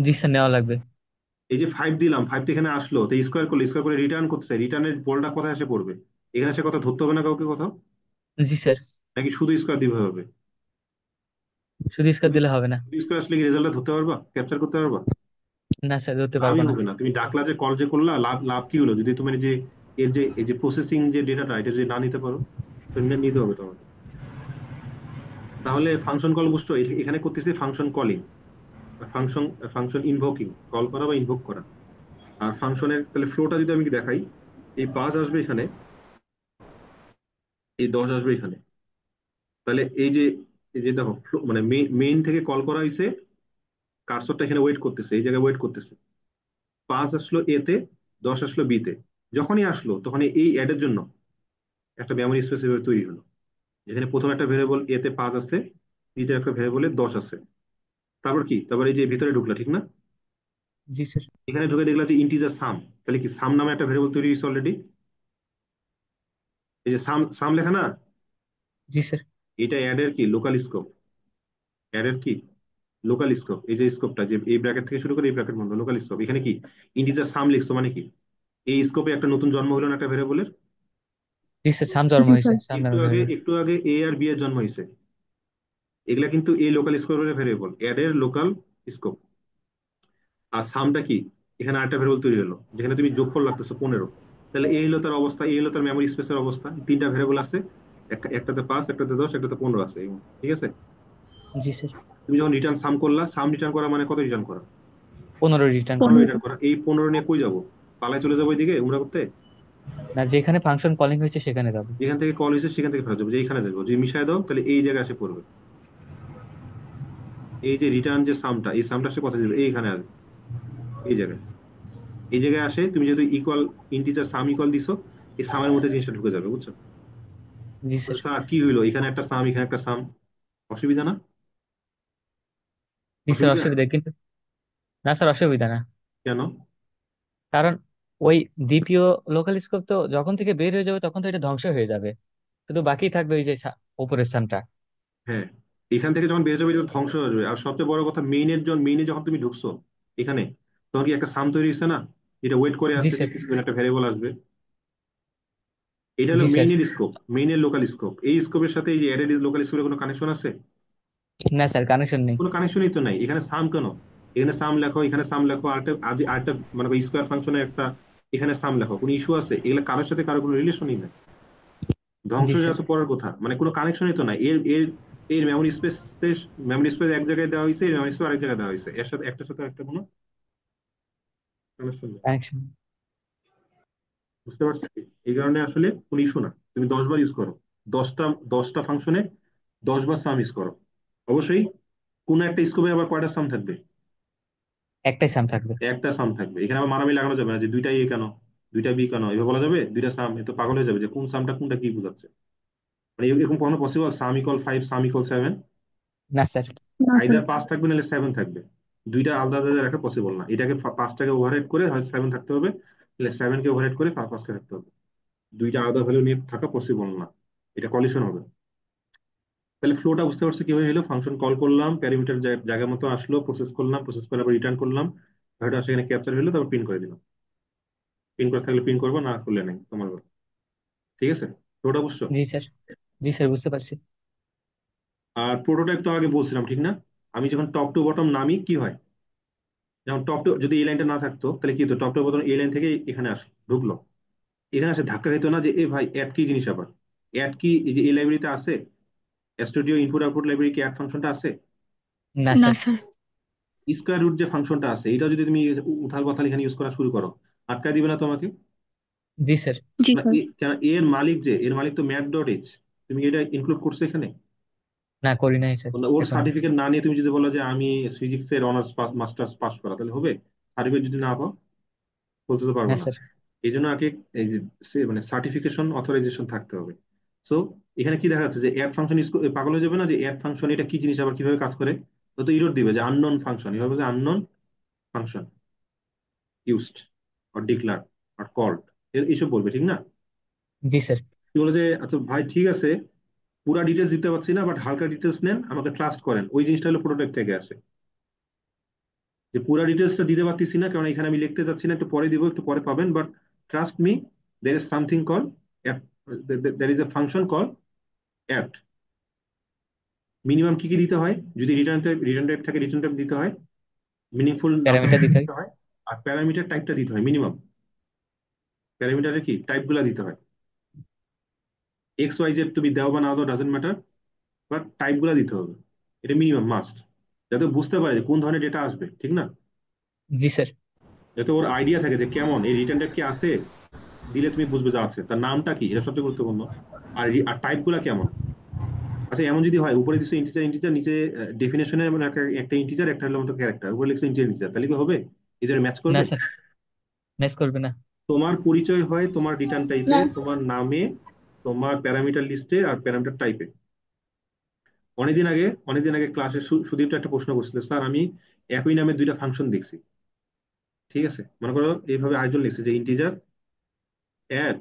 জি স্যার, নেওয়া লাগবে। এই যে ফাইভ দিলাম, ফাইভ তো এখানে আসলো, তো স্কোয়ার করলে, স্কোয়ার করে রিটার্ন করতে চাই, রিটার্নের বলটা কোথায় এসে পড়বে? এখানে এসে কথা ধরতে হবে না কাউকে কোথাও? জি স্যার। নাকি শুধু স্কোয়ার দিতে হবে? শুধু স্কয়ার দিলে হবে না। শুধু স্কোয়ার আসলে কি রেজাল্টটা ধরতে পারবা, ক্যাপচার করতে পারবা? না স্যার, ধরতে লাভই পারবো না। হবে না। তুমি ডাকলা যে কল যে করলা, লাভ লাভ কি হলো যদি তোমার যে এর যে এই যে প্রসেসিং যে ডেটাটা এটা যদি না নিতে পারো? তো নিতে হবে তোমাকে। তাহলে ফাংশন কল বুঝছো, এখানে করতেছি function calling, function function invoking, call করা বা ইনভোক করা। আর ফাংশনের তাহলে ফ্লোটা যদি আমি দেখাই, এই 5 আসবে এখানে, এই 10 আসবে এখানে। তাহলে এই যে দেখো মানে মেইন থেকে কল করা হয়েছে, কার্সরটা এখানে ওয়েট করতেছে, এই জায়গায় ওয়েট করতেছে। 5 আসলো এ তে, 10 আসলো বি তে। যখনই আসলো তখন এই অ্যাড এর জন্য একটা মেমোরি স্পেস তৈরি হলো, যেখানে প্রথম একটা ভেরিয়েবল এ তে 5 আছে, বিতে একটা ভেরিয়েবলে 10 আছে। তারপর কি, তারপর এই যে ভিতরে ঢুকলা, ঠিক না? জি স্যার। এখানে ঢুকে দেখলা যে ইন্টিজার সাম, তাহলে কি সাম নামে একটা ভেরিয়েবল তৈরি হয়েছে অলরেডি। এই যে সাম সাম লেখা না, জি স্যার। এটা অ্যাড এর কি লোকাল স্কোপ, অ্যাড এর কি লোকাল স্কোপ। এই যে স্কোপটা যে এই ব্র্যাকেট থেকে শুরু করে এই ব্র্যাকেট বন্ধ, লোকাল স্কোপ। এখানে কি ইন্টিজার সাম লিখছো মানে কি, এই স্কোপে একটা নতুন জন্ম হলো না একটা ভেরিয়েবলের। জি স্যার, সাম জন্ম জি হয়েছে, স্যার। সাম একটু নামে আগে ভেরিয়েবল। একটু আগে এ আর বি এর জন্ম হয়েছে, এগুলা কিন্তু এই লোকাল স্কোপের ভেরিয়েবল, অ্যাড এর লোকাল স্কোপ। আর সামটা কি, এখানে আরেকটা ভেরিয়েবল তৈরি হলো যেখানে তুমি যোগফল লাগতেছো 15। তাহলে এই হলো তার অবস্থা, এই হলো তার মেমোরি স্পেসের অবস্থা। তিনটা ভেরিয়েবল আছে, একটাতে 5, একটাতে 10, একটাতে 15 আছে, ঠিক আছে? জি স্যার। তুমি যখন রিটার্ন সাম করলা, সাম রিটার্ন করা মানে কত রিটার্ন করা? 15 রিটার্ন করা। 15 15। রিটার্ন করা। এই 15 নিয়ে কই যাবো? পালায় চলে যাবো এদিকে উমরা করতে? না, যেখানে ফাংশন কলিং হয়েছে সেখানে যাবো। যেখান থেকে কল হয়েছে সেখান থেকে ফেরত যাবো, যে এইখানে যাবো, যে মিশায় দাও তাহলে এই জায়গায় এসে পড়বে। এই যে রিটার্ন যে সামটা, এই সামটা সে কথা যাবে এইখানে আসবে, এই জায়গায়। এই জায়গায় আসে, তুমি যেহেতু ইকুয়াল ইন্টিজার সাম ইকুয়াল দিছো, এই সামের মধ্যে জিনিসটা ঢুকে যাবে, বুঝছো? জি তো স্যার। স্যার কি হইলো, এখানে একটা সাম এখানে একটা সাম, অসুবিধা না? জি স্যার, অসুবিধা? অসুবিধা কিন্তু। না স্যার, অসুবিধা না। কেন? কারণ ওই দ্বিতীয় লোকাল স্কোপ তো যখন থেকে বের হয়ে যাবে তখন তো এটা ধ্বংস হয়ে যাবে। শুধু বাকি থাকবে ওই যে উপরের স্থানটা। হ্যাঁ, এখান থেকে যখন বের যাবে এটা ধ্বংস হয়ে যাবে। আর সবচেয়ে বড় কথা, মেইনে যখন তুমি ঢুকছো এখানে, তখন কি একটা সাম তৈরি হয়েছে না, যেটা ওয়েট করে জি আছে যে স্যার। কিছুদিন একটা ভ্যারিয়েবল আসবে। এটা হলো জি স্যার। মেইনের স্কোপ, মেইনের লোকাল স্কোপ। এই স্কোপের সাথে এই যে অ্যাডেড লোকাল স্কোপের কোনো কানেকশন আছে? না স্যার, কানেকশন নেই। কোনো কানেকশনই তো নাই। এখানে সাম কেন? এখানে সাম লেখো, এখানে সাম লেখো, আরেকটা আরেকটা মানে স্কোয়ার ফাংশনের একটা, এখানে সাম লেখো, কোনো ইস্যু আছে? এগুলো কারোর সাথে কারো কোনো রিলেশনই নাই। ধ্বংস জি হয়ে স্যার। যাওয়া তো পরের কথা, মানে কোনো কানেকশনই তো নাই। এর এর এর মেমোরি স্পেস এক জায়গায় দেওয়া হয়েছে, এর মেমোরি স্পেস আরেক জায়গায় দেওয়া হয়েছে, এর সাথে একটার সাথে একটা কোনো কানেকশন নেই। কানেকশন। বুঝতে পারছি। এই কারণে আসলে কোনো ইস্যু না, তুমি 10 বার ইউজ করো, দশটা 10টা ফাংশনে 10 বার সাম ইউজ করো। অবশ্যই কোনো একটা স্কোপে আবার কয়টা সাম থাকবে? একটাই সাম থাকবে। একটা সাম থাকবে। এখানে আবার মারামারি লাগানো যাবে না যে দুইটা এ কেন, দুইটা বি কেন, এভাবে বলা যাবে? দুইটা সাম, এ তো পাগল হয়ে যাবে যে কোন সামটা কোনটা কি বোঝাচ্ছে। মানে এরকম কখনো পসিবল সাম ইকুয়াল 5 সাম ইকুয়াল 7? না স্যার। না স্যার। আইদার 5 থাকবে নাহলে 7 থাকবে, দুইটা আলাদা আলাদা রাখা পসিবল না। এটাকে 5টাকে ওভারহেড করে হয় 7 থাকতে হবে, তাহলে 7 কে ওভারহেড করে 5কে থাকতে হবে। দুইটা আলাদা ভ্যালু নিয়ে থাকা পসিবল না, এটা কলিশন হবে। তাহলে ফ্লোটা বুঝতে পারছো কিভাবে হলো? ফাংশন কল করলাম, প্যারামিটার জায়গা মতো আসলো, প্রসেস করলাম, প্রসেস করে আবার রিটার্ন করলাম, ভ্যালুটা সেখানে ক্যাপচার হলো, তারপর প্রিন্ট করে দিলাম। প্রিন্ট করে থাকলে প্রিন্ট করবো, না করলে নেই, তোমার কথা। ঠিক আছে, ফ্লোটা বুঝছো? জি স্যার। জি স্যার, বুঝতে পারছি। আর প্রোটোটাইপ তো আগে বলছিলাম, ঠিক না? আমি যখন টপ টু বটম নামি কি হয়, যেমন টপ টু, যদি এই লাইনটা না থাকতো তাহলে কি হতো, টপ টু বটম এই লাইন থেকে এখানে আসে ঢুকলো, এখানে আসে ধাক্কা খেতো না যে এ ভাই অ্যাড কি জিনিস, আবার অ্যাড কি এই যে এই লাইব্রেরিতে আছে, স্টুডিও ইনপুট আউটপুট লাইব্রেরি কি অ্যাড ফাংশনটা আছে? না না স্যার। স্যার। স্কোয়ার রুট যে ফাংশনটা আছে, এটা যদি তুমি উথাল পাথাল এখানে ইউজ করা শুরু করো, আটকা দিবে না তোমাকে? জি স্যার। জি না, স্যার। কেন এর মালিক যে, এর মালিক তো ম্যাট ডট এইচ, তুমি এটা ইনক্লুড করছো এখানে? না, করি নাই স্যার ওর এখনো। সার্টিফিকেট না নিয়ে তুমি যদি বলো যে আমি ফিজিক্স এর অনার্স মাস্টার্স পাস করা, তাহলে হবে? সার্টিফিকেট যদি না পাও, বলতে তো না পারবো না। স্যার। এই জন্য আগে এই যে মানে সার্টিফিকেশন অথরাইজেশন থাকতে হবে। সো এখানে কি দেখা যাচ্ছে যে অ্যাড ফাংশন, পাগল হয়ে যাবে না যে অ্যাড ফাংশন এটা কি জিনিস, আবার কিভাবে কাজ করে? তো ইরোর দিবে যে আননোন ফাংশন, এভাবে যে unknown function used or declare or called, এইসব বলবে, ঠিক না? জি স্যার। কি বলে যে আচ্ছা ভাই ঠিক আছে, পুরা ডিটেলস দিতে পারছি না, বাট হালকা ডিটেলস নেন, আমাকে ট্রাস্ট করেন, ওই জিনিসটা হলো প্রোটোটাইপ থেকে আসে। যে পুরা ডিটেলসটা দিতে পারতেছি না কারণ এখানে আমি লিখতে যাচ্ছি না, একটু পরে দিব, একটু পরে পাবেন, but trust me, there is something call, there is a function call at. Minimum কি কি দিতে হয়, যদি রিটার্ন টাইপ থাকে রিটার্ন টাইপ দিতে হয়, মিনিংফুল নাম্বার প্যারামিটার দিতে হয়। দিতে হয়, আর প্যারামিটার টাইপটা দিতে হয় মিনিমাম। প্যারামিটারের কি টাইপ গুলা দিতে হয়, এক্স ওয়াই জেড তুমি দাও বা না দাও ডাজেন্ট ম্যাটার, বাট টাইপ গুলা দিতে হবে, এটা মিনিমাম মাস্ট, যাতে বুঝতে পারে যে কোন ধরনের ডেটা আসবে, ঠিক না? জি স্যার। যাতে ওর আইডিয়া থাকে যে কেমন এই রিটার্ন টাইপ কি আছে, দিলে তুমি বুঝবে যে আছে, তার নামটা কি, এটা সবচেয়ে গুরুত্বপূর্ণ। আর টাইপ গুলা কেমন। আচ্ছা এমন যদি হয় উপরে দিচ্ছে ইন্টিজার ইন্টিজার, নিচে ডেফিনেশনে মানে একটা ইন্টিজার, একটা হলো মতো ক্যারেক্টার, উপরে লিখছে ইন্টিজার ইন্টিজার, তাহলে কি হবে? এদের ম্যাচ না করবে? স্যার, ম্যাচ করবে না। তোমার পরিচয় হয় তোমার রিটার্ন টাইপে, না স্যার। তোমার নামে, তোমার প্যারামিটার লিস্টে, আর প্যারামিটার টাইপে। অনেকদিন আগে ক্লাসে সুদীপ্ত একটা প্রশ্ন করছিল, স্যার আমি একই নামে দুইটা ফাংশন দেখছি। ঠিক আছে, মনে করো এইভাবে আরেকজন লিখছে যে ইন্টিজার অ্যাড,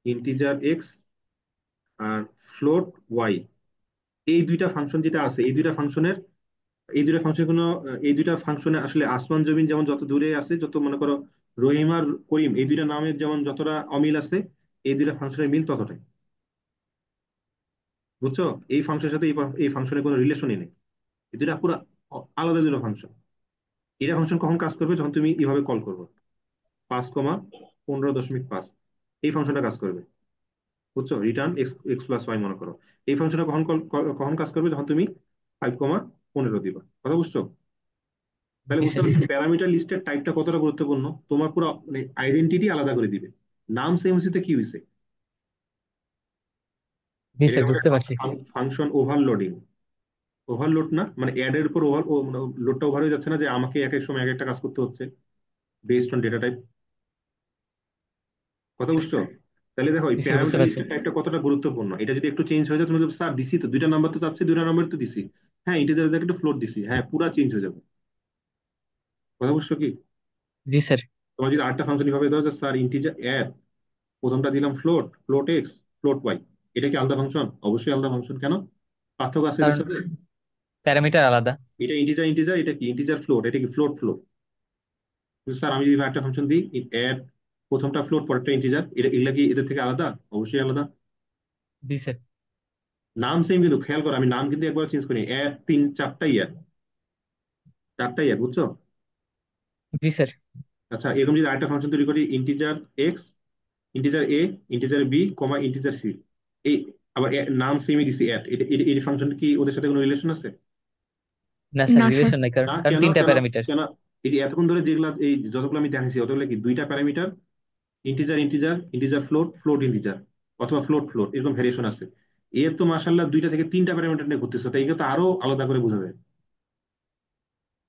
ইন্টিজার এক্স, আর ফ্লোট ওয়াই, এই দুইটা ফাংশন যেটা আছে, এই দুইটা ফাংশনে আসলে আসমান জমিন যেমন যত দূরে আছে, যত মনে করো রহিম আর করিম এই দুইটা নামের যেমন যতটা অমিল আছে, এই দুইটা ফাংশনের মিল ততটাই। বুঝছো? এই ফাংশনের সাথে এই ফাংশনের কোনো রিলেশনই নেই, এই দুইটা পুরো আলাদা দুটো ফাংশন। এটা ফাংশন কখন কাজ করবে, যখন তুমি এইভাবে কল করবে, 5,15.5, এই ফাংশনটা কাজ করবে। বুঝছো? Return x x plus y মনে করো, এই ফাংশনটা কখন কাজ করবে, যখন তুমি 5,15 দিবা। কথা বুঝছো? তাহলে জি বুঝতে স্যার। পারছি প্যারামিটার লিস্টের টাইপটা কতটা গুরুত্বপূর্ণ, তোমার পুরো মানে আইডেন্টিটি আলাদা করে দিবে। নাম সেম হচ্ছে কি হয়েছে, জি এটাকে স্যার, বলে বুঝতে পারছি। Function overloading. ওভারলোড না মানে অ্যাড এর উপর লোডটা ওভার হয়ে যাচ্ছে না, যে আমাকে এক এক সময় এক একটা কাজ করতে হচ্ছে বেসড অন ডেটা টাইপ। কথা বুঝছো? তাহলে দেখো এই জি স্যার, বুঝতে প্যারামিটার পারছি। লিস্টের টাইপটা কতটা গুরুত্বপূর্ণ, এটা যদি একটু চেঞ্জ হয়ে যায়, তুমি বলবে, স্যার দিছি তো দুইটা নাম্বার তো চাচ্ছি, দুইটা নাম্বার তো দিছি, হ্যাঁ ইন্টিজার দেখে একটু ফ্লোট দিছি, হ্যাঁ পুরা চেঞ্জ হয়ে যাবে। কথা বুঝছো কি? জি স্যার। তোমার যদি আরেকটা ফাংশন এভাবে দাও যে স্যার ইন্টিজার অ্যাড, প্রথমটা দিলাম float, float x, float y, এটা কি আলাদা ফাংশন? অবশ্যই আলাদা ফাংশন। কেন? পার্থক্য আছে এদের কারণ সাথে। প্যারামিটার আলাদা। এটা ইন্টিজার ইন্টিজার, এটা কি ইন্টিজার ফ্লোট, এটা কি ফ্লোট ফ্লোট। স্যার আমি যদি একটা ফাংশন দিই অ্যাড, প্রথমটা ফ্লোট পরেরটা ইন্টিজার, এটা এগুলা কি এদের থেকে আলাদা? অবশ্যই আলাদা। জি স্যার। নাম সেম কিন্তু খেয়াল করো, আমি নাম কিন্তু একবার চেঞ্জ করি, অ্যাড তিন চারটাই অ্যাড, চারটাই অ্যাড, বুঝছো? জি স্যার। আচ্ছা এরকম যদি আরেকটা ফাংশন তৈরি করি, ইন্টিজার এক্স, ইন্টিজার এ, ইন্টিজার বি, কমা ইন্টিজার সি, এই আবার নাম সেমই দিছি অ্যাড, এই ফাংশন কি ওদের সাথে কোনো রিলেশন আছে? না স্যার, না স্যার। রিলেশন নাই, কারণ না, কারণ কেন তিনটা কেন প্যারামিটার। কেন? এই যে এতক্ষণ ধরে যেগুলা এই যতগুলো আমি দেখাইছি অতগুলো কি দুইটা parameter, integer integer, integer float, float integer, অথবা ফ্লোট ফ্লোট, এরকম ভেরিয়েশন আছে। এর তো মাশাল্লাহ দুইটা থেকে তিনটা প্যারামিটার নিয়ে ঘুরতেছে, তাই একে তো আরো আলাদা করে বোঝাবে।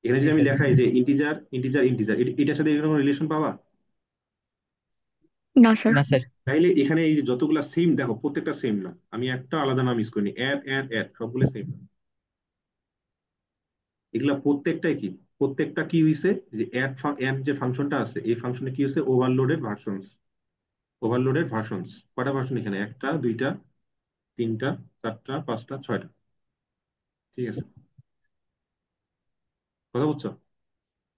এখানে জি যদি আমি স্যার। দেখাই যে ইন্টিজার ইন্টিজার ইন্টিজার, এটার সাথে এরকম রিলেশন পাবা? না স্যার। না স্যার। তাইলে এখানে এই যে যতগুলা সেম দেখো, প্রত্যেকটা সেম না, আমি একটা আলাদা নাম ইউজ করিনি, অ্যাড অ্যাড অ্যাড সবগুলো সেম না। এগুলা প্রত্যেকটাই কি, প্রত্যেকটা কি হয়েছে, যে অ্যাড অ্যাড যে ফাংশনটা আছে এই ফাংশনে কি হয়েছে, ওভারলোডেড ভার্সনস। ওভারলোডেড ভার্সনস কয়টা ভার্সন এখানে, একটা দুইটা তিনটা চারটা পাঁচটা ছয়টা। ঠিক আছে, কথা বলছো?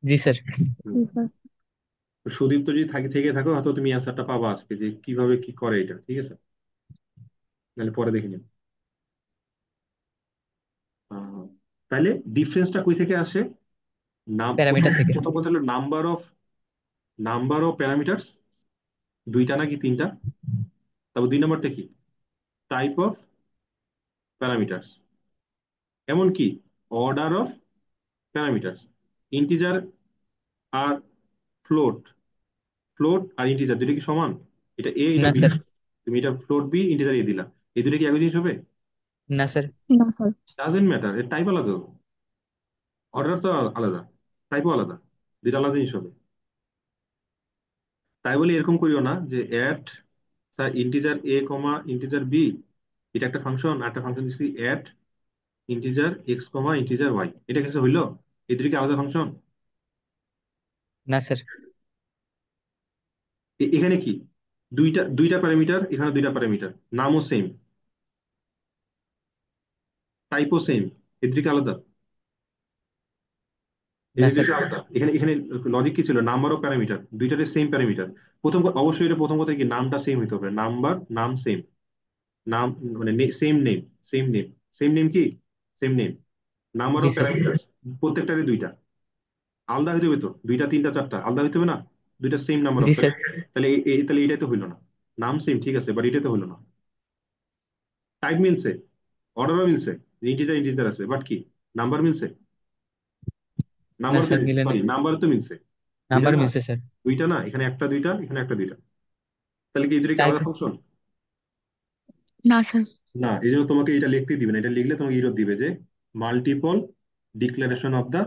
জি স্যার। হুম। জি স্যার। তো সুদীপ্ত যদি থেকে থাকো হয়তো তুমি অ্যান্সারটা পাবা আজকে, যে কিভাবে কি করে এটা, ঠিক আছে? নাহলে পরে দেখে নিও। আহ, তাহলে ডিফারেন্সটা কই থেকে আসে? নাম প্রথম, প্যারামিটার থেকে। প্রথম কথা হলো নাম্বার অফ প্যারামিটারস, দুইটা নাকি তিনটা? তারপর দুই নম্বরটা কি, টাইপ অফ প্যারামিটারস, এমনকি অর্ডার অফ প্যারামিটারস। ইন্টিজার আর ফ্লোট, ফ্লোট আর ইন্টিজার দুটো কি সমান? এটা এ এটা না বি, স্যার। তুমি এটা ফ্লোট বি ইন্টিজার এ দিলা, এই দুটো কি একই জিনিস হবে? না স্যার। না স্যার। ডাজেন্ট ম্যাটার, এর টাইপ আলাদা, অর্ডার তো আলাদা, টাইপও আলাদা, দুটো আলাদা জিনিস হবে। তাই বলে এরকম করিও না যে at sir integer a comma integer b, এটা একটা ফাংশন আর একটা ফাংশন দিচ্ছি at integer x comma integer y, এটা কিছু হইলো? এই দুটো কি আলাদা ফাংশন? না স্যার। এখানে কি, দুইটা দুইটা প্যারামিটার, এখানে দুইটা প্যারামিটার, নামও সেম, টাইপও সেম, এই দুটো কি আলাদা? এই না স্যার। দুটো কি আলাদা? এখানে এখানে লজিক কি ছিল, নাম্বার অফ প্যারামিটার, দুইটারে সেম প্যারামিটার। অবশ্যই এটা প্রথম কথা কি, নামটা সেম হইতে হবে, নাম্বার নাম সেম, নাম মানে same name, same name, same name কি, সেম নেম, নাম্বার জি অফ স্যার। প্যারামিটার প্রত্যেকটারই দুইটা, আলাদা হইতে হবে তো, দুইটা তিনটা চারটা আলাদা হইতে হবে না, দুইটা same number of. G sir. তাহলে তাহলে এটাই তো হইলো না, নাম সেম ঠিক আছে বাট এটা তো হইলো না। টাইপ মিলছে, অর্ডারও মিলছে, ইন্টিজার ইন্টিজার আছে বাট কি, নাম্বার মিলছে, না নাম্বার তো স্যার, মিলছে, মিলে নেই। সরি নাম্বার তো মিলছে, দুইটা নাম্বার না, মিলছে স্যার। দুইটা না, এখানে একটা দুইটা এখানে একটা দুইটা, তাহলে কি এই দুটো কি টাইপ। আলাদা ফাংশন? না স্যার। না, এই জন্য তোমাকে এটা লিখতে দিবে না, এটা লিখলে তোমাকে ইরর দিবে যে multiple declaration of the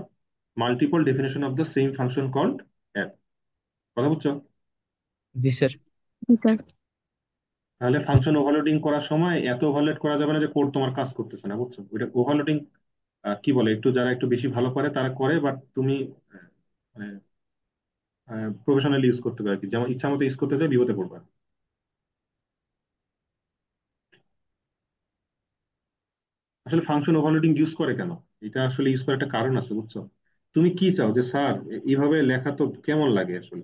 multiple definition of the same function called add. কথা বুঝছো? জি স্যার। জি স্যার। তাহলে ফাংশন ওভারলোডিং করার সময় এত ওভারলোড করা যাবে না যে কোড তোমার কাজ করতেছে না, বুঝছো? ওইটা ওভারলোডিং কি বলে, একটু যারা একটু বেশি ভালো করে তারা করে, বাট তুমি আহ, মানে প্রফেশনালি ইউজ করতে পারবে আর কি, যেমন ইচ্ছা মতো ইউজ করতে চাই বিপদে পড়বা। আসলে ফাংশন ওভারলোডিং ইউজ করে কেন, এটা আসলে ইউজ করার একটা কারণ আছে, বুঝছো? তুমি কি চাও যে স্যার এইভাবে লেখা তো কেমন লাগে আসলে,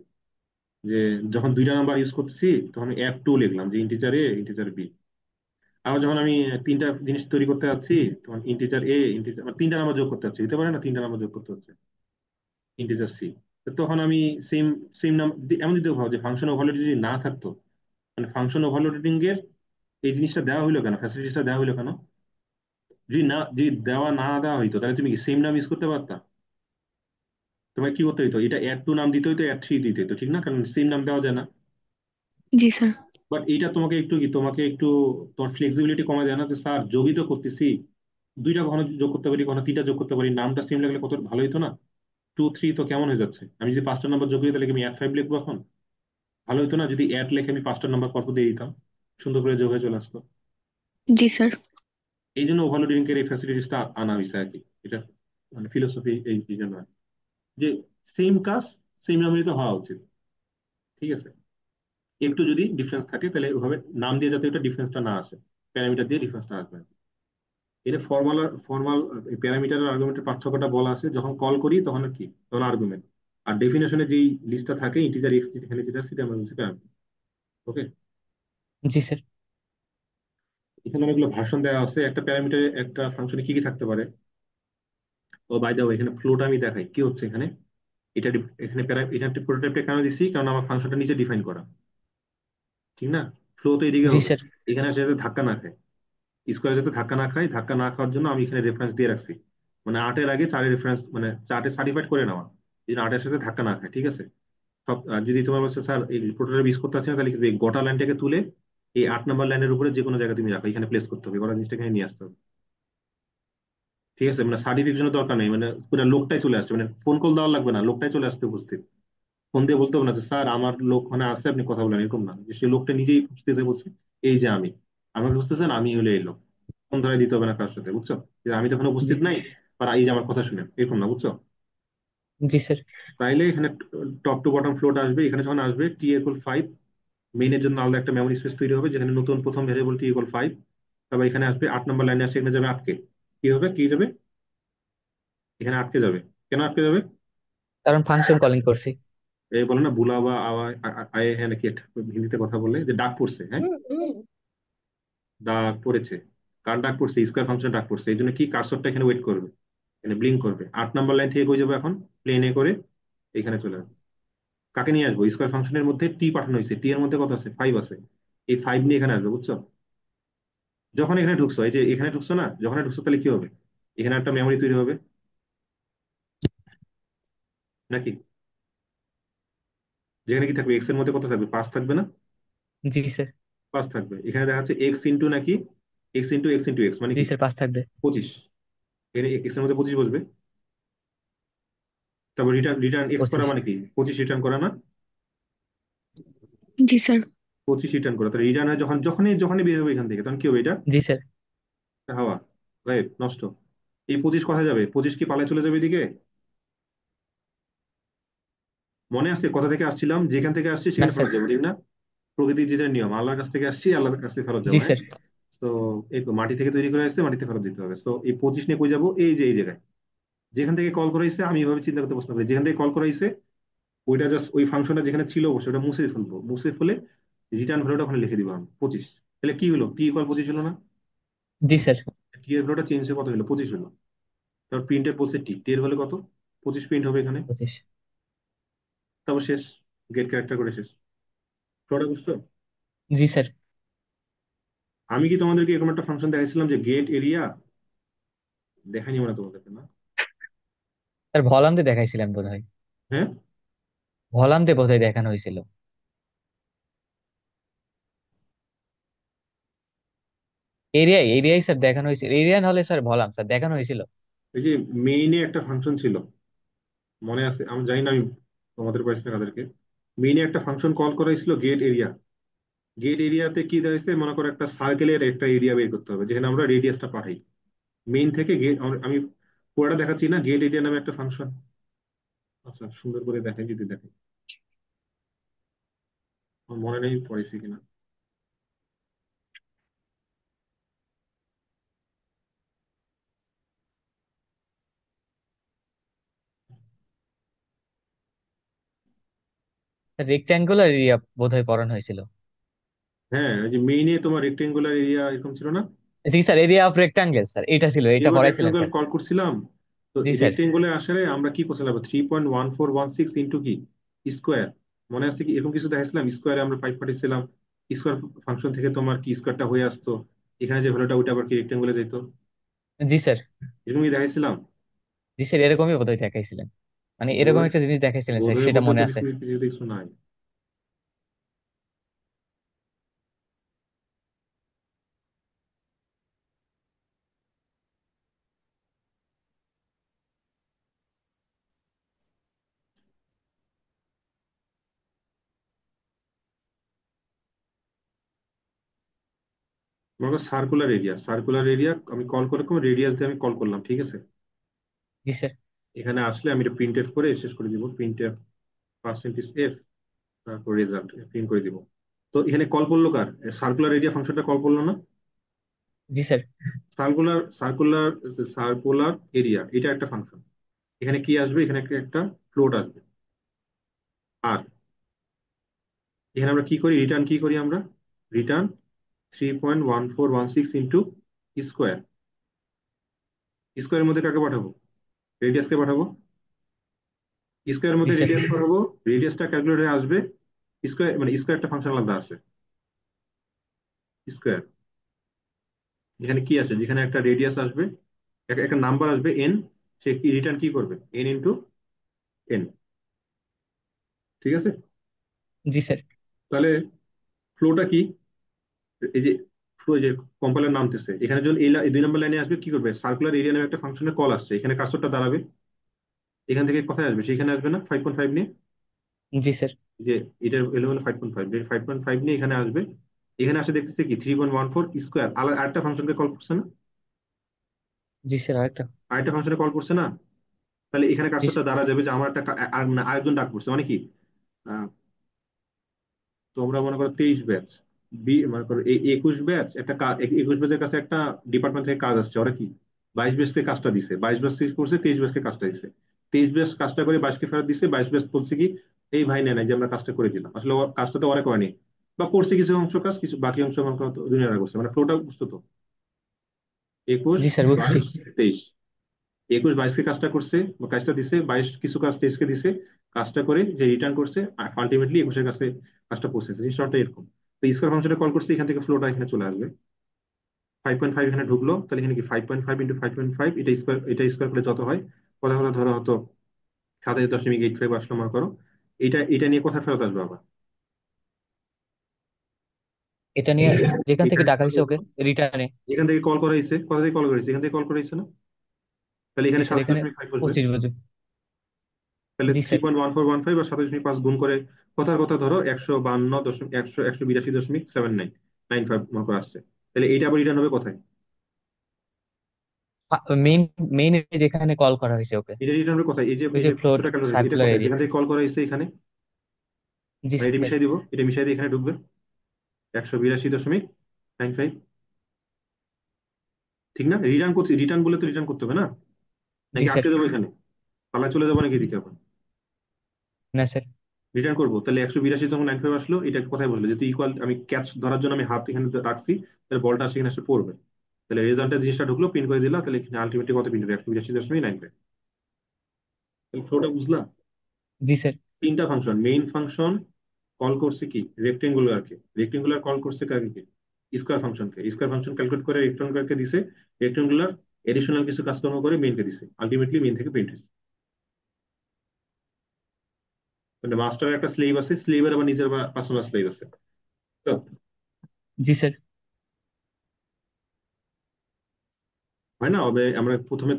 যে যখন দুইটা নাম্বার ইউজ করতেছি তখন অ্যাড টু লিখলাম, যে ইন্টিজার এ ইন্টিজার বি। আবার যখন আমি তিনটা জিনিস তৈরি করতে যাচ্ছি, তখন ইন্টিজার এ ইন্টিজার তিনটা নাম্বার যোগ করতে যাচ্ছি, হতে পারে না তিনটা নাম্বার যোগ করতে হচ্ছে ইন্টিজার সি, তখন আমি সেম সেম নাম এমন যদি ভাবো যে ফাংশন ওভারলোড যদি না থাকতো, মানে ফাংশন ওভারলোডিং এর এই জিনিসটা দেওয়া হইলো কেন, ফ্যাসিলিটিসটা দেওয়া হইলো কেন? যদি দেওয়া না দেওয়া হইতো তাহলে তুমি কি সেম নাম ইউজ করতে পারতা? তোমাকে কি করতে হইতো, এটা অ্যাড টু নাম দিতে হইতো, অ্যাড থ্রি দিতে হইতো, ঠিক না? কারণ সেম নাম দেওয়া যায় না। জি স্যার। বাট এইটা তোমাকে একটু তোমার ফ্লেক্সিবিলিটি কমায় দেয় না, যে স্যার যোগই তো করতেছি, দুইটা কখনো যোগ করতে পারি কখনো তিনটা যোগ করতে পারি, নামটা সেম লাগলে কত ভালো হইতো না? টু থ্রি তো কেমন হয়ে যাচ্ছে, আমি যদি পাঁচটা নাম্বার যোগ করি তাহলে কি আমি অ্যাড ফাইভ লিখবো এখন? ভালো হতো না যদি অ্যাড লেখে আমি পাঁচটা নাম্বার পর পর দিয়ে দিতাম, সুন্দর করে যোগ হয়ে চলে আসতো। জি স্যার। এই জন্য ওভারলোডিং এর এই ফ্যাসিলিটিসটা আনা হয়েছে আর কি, এটা মানে ফিলোসফি এই জন্য আর কি। যে সেম কাজ সেম নামে তো হওয়া উচিত, ঠিক আছে? একটু যদি ডিফারেন্স থাকে তাহলে ওভাবে নাম দিয়ে যাতে ওটা ডিফারেন্সটা না আসে, প্যারামিটার দিয়ে ডিফারেন্সটা আসবে। এটা ফর্মাল প্যারামিটার আর্গুমেন্টের পার্থক্যটা বলা আছে, যখন কল করি তখন আর কি, তখন আর্গুমেন্ট। আর ডেফিনেশনে যেই লিস্টটা থাকে ইন্টিজার এক্স এখানে যেটা সেটা আমরা বলছি প্যারামিটার। ওকে, জি স্যার। এখানে অনেকগুলো ভার্সন দেওয়া আছে, একটা প্যারামিটারে একটা ফাংশনে কি কি থাকতে পারে। ও বাই দা এখানে ফ্লোটা আমি দেখাই কি হচ্ছে এখানে। এখানে এখানে প্রোটোটাইপটা কেন দিচ্ছি, কারণ আমার ফাংশনটা নিচে ডিফাইন করা, ঠিক না? ফ্লো তো এদিকে জি হবে, স্যার। এখানে আসে যাতে ধাক্কা না খায়, স্কোয়ারে যাতে ধাক্কা না খায়, ধাক্কা না খাওয়ার জন্য আমি এখানে রেফারেন্স দিয়ে রাখছি, মানে আটের আগে চারের রেফারেন্স, মানে চার্টে সার্টিফাইড করে নেওয়া, এই জন্য আটের সাথে ধাক্কা না খায়, ঠিক আছে? সব যদি তোমার বলছে স্যার এই প্রোটোটাইপ ইউজ করতে পারছি না, তাহলে কি এই গোটা লাইনটাকে তুলে এই 8 নম্বর লাইনের উপরে যে কোনো জায়গায় তুমি রাখো, এখানে প্লেস করতে হবে, গোটা জিনিসটা এখানে নিয়ে আসতে হবে, ঠিক আছে? মানে সার্টিফিকেশনের দরকার নেই, মানে পুরো লোকটাই চলে আসছে, মানে ফোন কল দেওয়া লাগবে না, লোকটাই চলে আসতে উপস্থিত, ফোন দিয়ে বলতে হবে না যে স্যার আমার লোক ওখানে আসছে আপনি কথা বলেন, এরকম না, যে সে লোকটা নিজেই বুঝতে বলছে এই যে আমি, আমাকে বুঝতেছেন আমি হলে এই লোক, ফোন ধরে দিতে হবে না কার সাথে, বুঝছো? যে আমি তখন জি। উপস্থিত নাই আর এই যে আমার কথা শুনেন, এরকম না, বুঝছো? জি স্যার। তাইলে এখানে টপ টু বটম ফ্লোট আসবে, এখানে যখন আসবে টি ইকুয়াল 5, মেইনের জন্য আলাদা একটা মেমোরি স্পেস তৈরি হবে যেখানে নতুন প্রথম ভেরিয়েবল টি ইকুয়াল 5। তারপর এখানে আসবে 8 নম্বর লাইনে আসে, এখানে যাবে আটকে, কি হবে, কি যাবে, এখানে আটকে যাবে। কেন আটকে যাবে? কারণ ফাংশন কলিং করছি। এই বলে না বুলা বা আয়ে হ্যাঁ নাকি একটা হিন্দিতে কথা বলে, যে ডাক পড়ছে, হ্যাঁ, ডাক পড়েছে। কার ডাক পড়ছে? স্কোয়ার ফাংশন ডাক পড়ছে, এই জন্য কি কার্সরটা এখানে ওয়েট করবে, এখানে ব্লিঙ্ক করবে। 8 নম্বর লাইন থেকে কই যাবে এখন, প্লেনে করে এখানে চলে আসবে। কাকে নিয়ে আসবো? স্কোয়ার ফাংশনের মধ্যে টি পাঠানো হয়েছে, টি এর মধ্যে কত আছে, 5 আছে, এই 5 নিয়ে এখানে আসবে, বুঝছো? যখন এখানে ঢুকছো, এই যে এখানে ঢুকছো না, যখন ঢুকছো তাহলে কি হবে, এখানে একটা মেমোরি তৈরি হবে নাকি? যেখানে কি থাকবে, এক্স এর মধ্যে কত থাকবে, 5 থাকবে না? জি স্যার। 5 থাকবে। এখানে দেখা যাচ্ছে এক্স ইন্টু নাকি, x into x into x মানে জি কি, স্যার, 5 থাকবে। 25। এখানে এক্স এর মধ্যে 25 বসবে। তারপর রিটার্ন, রিটার্ন এক্স করা 25। মানে কি, 25 রিটার্ন করা না? জি স্যার। 25 রিটার্ন করা, তাহলে রিটার্ন হয় যখন, যখনই যখনই বের হবে এখান থেকে, তখন কি হবে এটা, জি স্যার। হাওয়া, গায়েব, নষ্ট। এই 25 কোথায় যাবে, 25 কি পালায় চলে যাবে এদিকে? মনে আছে কোথা থেকে আসছিলাম, যেখান থেকে আসছি না সেখানে স্যার। ফেরত যাবো, ঠিক না? প্রকৃতির যেটা নিয়ম, আল্লাহর কাছ থেকে আসছি আল্লাহর কাছে ফেরত জি যাবো, হ্যাঁ। স্যার। তো এই তো মাটি থেকে তৈরি করে আসছে, মাটিতে ফেরত দিতে হবে। তো এই 25 নিয়ে কই যাবো, এই যে এই জায়গায় যেখান থেকে কল করাইছে, আমি এভাবে চিন্তা করতে প্রশ্ন করি, যেখান থেকে কল করাইছে ওইটা জাস্ট ওই ফাংশনটা যেখানে ছিল অবশ্যই ওটা মুছে ফেলবো, মুছে ফেলে রিটার্ন ভ্যালুটা ওখানে লিখে দিব আমি 25। তাহলে কি হলো, টি ইকুয়াল 25 হলো না? জি স্যার। টি এর ভ্যালুটা চেঞ্জ হয়ে কত হলো, 25 হলো। তারপর প্রিন্টের বলছে টি, টি এর ভ্যালু কত, 25 প্রিন্ট হবে এখানে। 25। তারপর শেষ, গেট ক্যারেক্টার করে শেষ। পুরোটা বুঝছো? জি স্যার। আমি কি তোমাদেরকে এরকম একটা ফাংশন দেখাইছিলাম যে গেট এরিয়া, দেখাইনি মনে হয় তোমাদেরকে, না? স্যার ভলাম দিয়ে দেখাইছিলেন বোধ হয়। হ্যাঁ, ভলাম দিয়ে বোধ হয় দেখানো হয়েছিল। এরিয়াই এরিয়াই স্যার দেখানো হয়েছিল, এরিয়া হলে স্যার ভলাম স্যার দেখানো হয়েছিল। ওই যে মেইনে একটা ফাংশন ছিল, মনে আছে? আমি জানি না, আমি তোমাদের পাইছি না তাদেরকে। মেইনে একটা ফাংশন কল করা হয়েছিল গেট এরিয়া। গেট এরিয়াতে কি দেখাইছে, মনে করো একটা সার্কেলের একটা এরিয়া বের করতে হবে যেখানে আমরা রেডিয়াসটা পাঠাই মেইন থেকে গেট। আমি পুরোটা দেখাচ্ছি না, গেট এরিয়া নামে একটা ফাংশন। আচ্ছা, সুন্দর করে দেখাই, যদি দেখে, আমার মনে নেই পড়েছি কিনা। রেক্ট্যাঙ্গুলার এরিয়া বোধ হয় পড়ানো হয়েছিল। হ্যাঁ, ওই যে মেইনে তোমার রেক্টেঙ্গুলার এরিয়া এরকম ছিল না? জি sir, area of rectangle sir, এটা ছিল, এটা এবার পড়াইছিলেন রেক্টেঙ্গুলার স্যার। কল করছিলাম। তো জি স্যার। রেক্টেঙ্গুলার আসলে আমরা কি করছিলাম, 3.1416 ইন্টু কি, স্কোয়ার, মনে আছে কি এরকম কিছু দেখাইছিলাম, স্কোয়ারে আমরা পাইপ পাঠিয়েছিলাম, স্কোয়ার ফাংশন থেকে তোমার কি স্কোয়ারটা হয়ে আসতো, এখানে যে ভ্যালুটা ওইটা আবার কি রেক্টেঙ্গুলে যেত, জি স্যার। এরকম কি দেখাইছিলাম? জি স্যার, এরকমই বোধ হয় দেখাইছিলেন, মানে এরকম বোধ একটা জিনিস দেখাইছিলেন বোধ স্যার, হয়ে সেটা বলতে মনে তো আছে। কিছু কিছু কিছু নাই। মনে করো সার্কুলার এরিয়া, সার্কুলার এরিয়া আমি কল করে রেডিয়াস দিয়ে আমি কল করলাম, ঠিক আছে? জি স্যার। এখানে আসলে আমি এটা প্রিন্ট এফ করে শেষ করে দিব, প্রিন্ট এফ পার্সেন্টেজ এফ, তারপর রেজাল্ট প্রিন্ট করে দিব। তো এখানে কল করলো কার, সার্কুলার এরিয়া ফাংশনটা কল করলো না? জি sir. Circular circular circular area এটা একটা ফাংশন। এখানে কি আসবে, এখানে একটা একটা ফ্লোট আসবে। আর এখানে আমরা কি করি, রিটার্ন কি করি আমরা, রিটার্ন 3.1416 ইন্টু স্কোয়ার। স্কোয়ারের মধ্যে কাকে পাঠাবো, রেডিয়াসকে পাঠাবো। স্কোয়ারের জি মধ্যে স্যার। রেডিয়াস পাঠাবো, রেডিয়াসটা ক্যালকুলেটরে আসবে। স্কোয়ার মানে স্কোয়ার একটা ফাংশন আলাদা আছে, স্কোয়ার। যেখানে কি আছে, যেখানে একটা রেডিয়াস আসবে, একটা নাম্বার আসবে এন, সে কি রিটার্ন কি করবে, এন ইন্টু এন, ঠিক আছে? জি স্যার। তাহলে ফ্লোটা কি, এই যে ফ্লো, যে কম্পাইলার নামতেছে এখানে যখন এই 2 নম্বর লাইনে আসবে কি করবে, সার্কুলার এরিয়া নামে একটা ফাংশনের কল আসছে, এখানে কার্সরটা দাঁড়াবে, এখান থেকে কোথায় আসবে, সেখানে আসবে না 5.5 নিয়ে। জি স্যার। যে এটার ভ্যালু হলো 5.5, 5.5 নিয়ে এখানে আসবে। এখানে আসে দেখতেছে কি 3.14 স্কোয়ার, আরেকটা ফাংশনকে কল করছে না, জি স্যার আরেকটা। আরেকটা ফাংশনে কল করছে না। তাহলে এখানে জি কাজটা স্যার। দাঁড়া যাবে যে আমার একটা আরেকজন ডাক করছে মানে কি, তোমরা মনে করো 23 ব্যাচ, মনে করো এই 21 ব্যাচ, একটা 21 ব্যাচের কাছে একটা ডিপার্টমেন্ট থেকে কাজ আসছে, ওরা কি 22 ব্যাচকে কাজটা দিছে, 22 ব্যাচ করছে 23 ব্যাচকে কাজটা দিছে, 23 ব্যাচ কাজটা করে 22কে ফেরত দিছে, 22 ব্যাচ বলছে কি এই ভাই নেয় নাই যে আমরা কাজটা করে দিলাম, আসলে কাজটা তো ওরা করেনি, বা করছে কিছু অংশ কাজ, কিছু বাকি অংশ মনে করো দুনিয়ারা করছে, মানে ফ্লোটা বুঝতো তো, একুশ জি স্যার বুঝছি। 22 23, 21 22কে কাজটা করছে বা কাজটা দিছে, 22 কিছু কাজ 23কে দিছে, কাজটা করে যে রিটার্ন করছে, আলটিমেটলি 21-এর কাছে কাজটা পৌঁছেছে, জিনিসটা এরকম। তো স্কোয়ার ফাংশনে কল করছে, এখান থেকে ফ্লোটা এখানে চলে আসবে, 5.5 এখানে ঢুকলো, তাহলে এখানে কি 5.5 ইন্টু 5.5, এটা স্কোয়ার করলে যত হয়, কথা কথা ধরো হতো 27.85 আসলো মনে করো, এটা নিয়ে কোথায় ফেরত আসবে আবার, এটা নিয়ে যেখান এটা থেকে ডাকা হয়েছে ওকে রিটার্নে। যেখান থেকে কল করা হয়েছে, কোথা থেকে কল করা হয়েছে, এখান থেকে কল করা হয়েছে না, তাহলে জি এখানে স্যার সাত এখানে দশমিক ফাইভ বসবে, 25 বুঝি। তাহলে জি three sir. Point one four one five আর 27.5 গুণ করে কথার কথা ধরো 152.182.7995 মতো আসছে, তাহলে এইটা আবার রিটার্ন হবে কোথায়, মেইন মেইন যেখানে কল করা হয়েছে ওকে। এটা রিটার্ন হবে কোথায়, এই যে ওই এই যে যে ফ্লোর কিছুটা ক্যালোরি এটা সার্কুলার কোথায়, এরিয়া। যেখান থেকে কল করা হয়েছে এখানে, জি মানে এটা স্যার। মিশাই দিব, এটা মিশাই দিয়ে এখানে ঢুকবে 182.95, ঠিক না, রিটার্ন করছি, রিটার্ন বলে তো রিটার্ন করতে হবে না, জি নাকি স্যার। আটকে দেবো এখানে, পালায় চলে যাবো নাকি এদিকে আবার, না স্যার। রিটার্ন করবো, তাহলে 182 যখন 95 আসলো, এটা কোথায় বসলো, যেহেতু ইকুয়াল, আমি ক্যাচ ধরার জন্য আমি হাত এখানে রাখছি, তাহলে বলটা সেখানে এসে পড়বে, তাহলে রেজাল্টের জিনিসটা ঢুকলো, পিন করে দিলাম, তাহলে এখানে আলটিমেটলি কত পিন হবে, 182.95, তাহলে ফ্লোটা বুঝলা। জি স্যার। তিনটা ফাংশন, মেইন ফাংশন কল করছে কি রেক্টেঙ্গুলারকে, রেক্টেঙ্গুলার কল করছে কাকে কি, স্কোয়ার ফাংশনকে, স্কোয়ার ফাংশন ক্যালকুলেট করে রেক্টেঙ্গুলারকে দিছে, রেক্টেঙ্গুলার এডিশনাল কিছু কাজকর্ম করে মেইনকে দিছে, আলটিমেটলি মেইন থেকে প্রিন্ট হয়েছে, মানে মাস্টারের একটা স্লেভ আছে, স্লেভের আবার নিজের পার্সোনাল স্লেভ আছে, তো জি স্যার। হয় না, হবে আমরা প্রথমে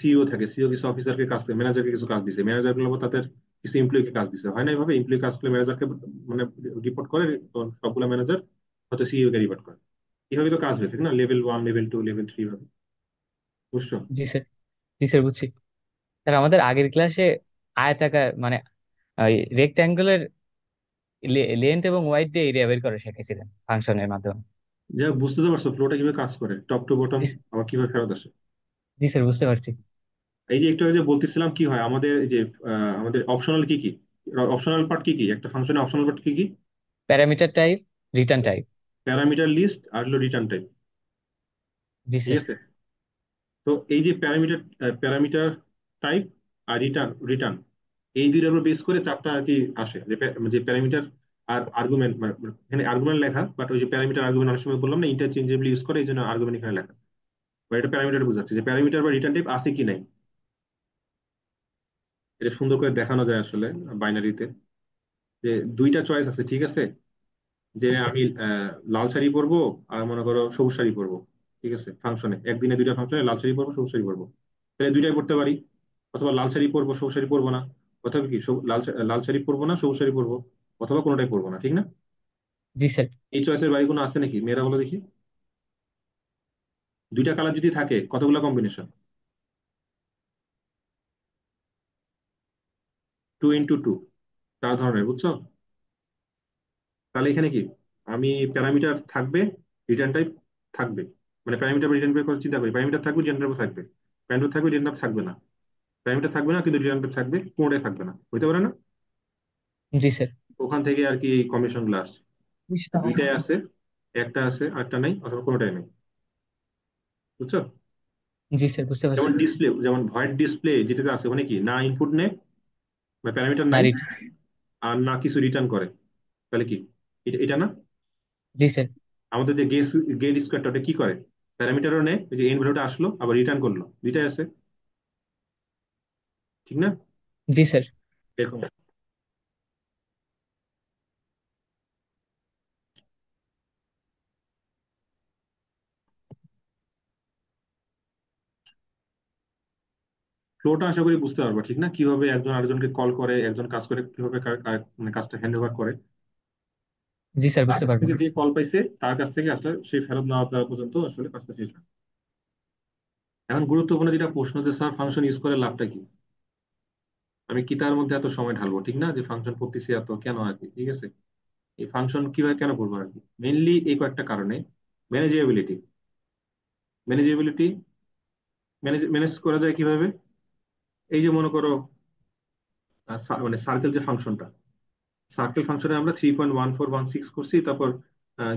সিইও থাকে, সিইও কিছু অফিসারকে কাজ, ম্যানেজারকে কিছু কাজ দিছে, ম্যানেজার গুলো আবার তাদের কিছু এমপ্লয়িকে কাজ দিছে, হয় না এইভাবে, এমপ্লয়ি কাজ করলে ম্যানেজারকে মানে রিপোর্ট করে, তো সবগুলো ম্যানেজার হয়তো সিইও কে রিপোর্ট করে, এইভাবে তো কাজ হয়ে থাকে না, লেভেল 1 লেভেল 2 লেভেল 3 ভাবে, বুঝছো। জি স্যার। জি স্যার বুঝছি। স্যার আমাদের আগের ক্লাসে আয়তাকার মানে রেক্ট্যাঙ্গুলার লেন্থ এবং ওয়াইড দিয়ে এরিয়া বের করে শিখেছিলেন ফাংশনের মাধ্যমে। যাই হোক, বুঝতে তো পারছো ফ্লোটা কিভাবে কাজ করে, টপ টু বটম, জি আবার কিভাবে ফেরত আসে। জি স্যার বুঝতে পারছি। এই যে একটু আগে যে বলতেছিলাম কি হয় আমাদের, এই যে আমাদের অপশনাল কি কি, অপশনাল পার্ট কি কি, একটা ফাংশনে অপশনাল পার্ট কি কি, parameter type, return type. Parameter list আর হলো রিটার্ন টাইপ, জি ঠিক স্যার। আছে। তো এই যে প্যারামিটার টাইপ আর রিটার্ন রিটার্ন, এই দুইটার উপর বেস করে চারটা আর কি আসে, যে প্যারামিটার আর আর্গুমেন্ট, এখানে আর্গুমেন্ট লেখা, বাট ওই যে প্যারামিটার আর্গুমেন্ট অনেক সময় বললাম না ইন্টারচেঞ্জেবলি ইউজ করে, এই জন্য আর্গুমেন্ট এখানে লেখা, বা এটা প্যারামিটার বোঝাচ্ছে যে প্যারামিটার বা রিটার্ন টাইপ আছে কি নাই, এটা সুন্দর করে দেখানো যায় আসলে বাইনারিতে, যে দুইটা চয়েস আছে, ঠিক আছে, যে আমি লাল শাড়ি পরবো আর মনে করো সবুজ শাড়ি পরবো, ঠিক আছে, ফাংশনে একদিনে দুইটা ফাংশনে লাল শাড়ি পরবো সবুজ শাড়ি পরবো, তাহলে দুইটাই পরতে পারি, অথবা লাল শাড়ি পরবো সবুজ শাড়ি পরবো না, অথবা কি লাল শাড়ি পরবো না সবুজ শাড়ি পরবো, অথবা কোনোটাই পরবো না, ঠিক না, জি স্যার। এই চয়েসের বাইরে কোনো আছে নাকি, মেয়েরা বলো দেখি, দুইটা কালার যদি থাকে কতগুলো কম্বিনেশন, 2 × 2, 4 ধরনের, বুঝছো। তাহলে এখানে কি, আমি প্যারামিটার থাকবে, রিটার্ন টাইপ থাকবে, মানে প্যারামিটার বা রিটার্ন টাইপ কথা চিন্তা করি, প্যারামিটার থাকবে রিটার্ন টাইপ থাকবে, প্যারামিটার থাকবে রিটার্ন টাইপ থাকবে না, প্যারামিটার থাকবে না কিন্তু রিটার্ন টাইপ থাকবে, কোনোটাই থাকবে না, হইতে পারে না, জি স্যার। ওখান থেকে আর কি এই কমিশন গুলো আসছে, দুইটাই আছে, একটা আছে আরটা নাই, অথবা কোনোটাই নাই, বুঝছো। জি স্যার বুঝতে পারছি। যেমন ভয়েড ডিসপ্লে যেটাতে আছে, ওখানে কি না ইনপুট নেই বা প্যারামিটার নাই, নারী। আর না কিছু রিটার্ন করে, তাহলে কি, এটা না, জি স্যার। আমাদের যে গেট স্কোয়ারটা ওটা কি করে, প্যারামিটারও নেই, ওই যে এন ভ্যালুটা আসলো আবার রিটার্ন করলো, দুইটাই আছে, ঠিক না, জি স্যার। এরকম। ফ্লোটা আশা করি বুঝতে পারবো, ঠিক না? কিভাবে একজন আরেকজনকে কল করে, একজন কাজ করে কিভাবে মানে কাজটা হ্যান্ড ওভার করে। জি স্যার, তার বুঝতে কাছ পারবো। থেকে যে কল পাইছে তার কাছ থেকে আসলে সেই ফেরত না দেওয়া পর্যন্ত আসলে কাজটা শেষ হয়। এখন গুরুত্বপূর্ণ যেটা প্রশ্ন, যে স্যার ফাংশন ইউজ করে লাভটা কি? আমি কি তার মধ্যে এত সময় ঢালবো, ঠিক না? যে ফাংশন পড়তেছি এত কেন আর কি, ঠিক আছে? এই ফাংশন কিভাবে কেন করবো আর কি, মেইনলি এই কয়েকটা কারণে। ম্যানেজেবিলিটি। ম্যানেজেবিলিটি ম্যানেজ করা যায় কিভাবে? এই যে মনে করো মানে সার্কেল যে ফাংশনটা, সার্কেল ফাংশনে আমরা 3.1416 করছি, তারপর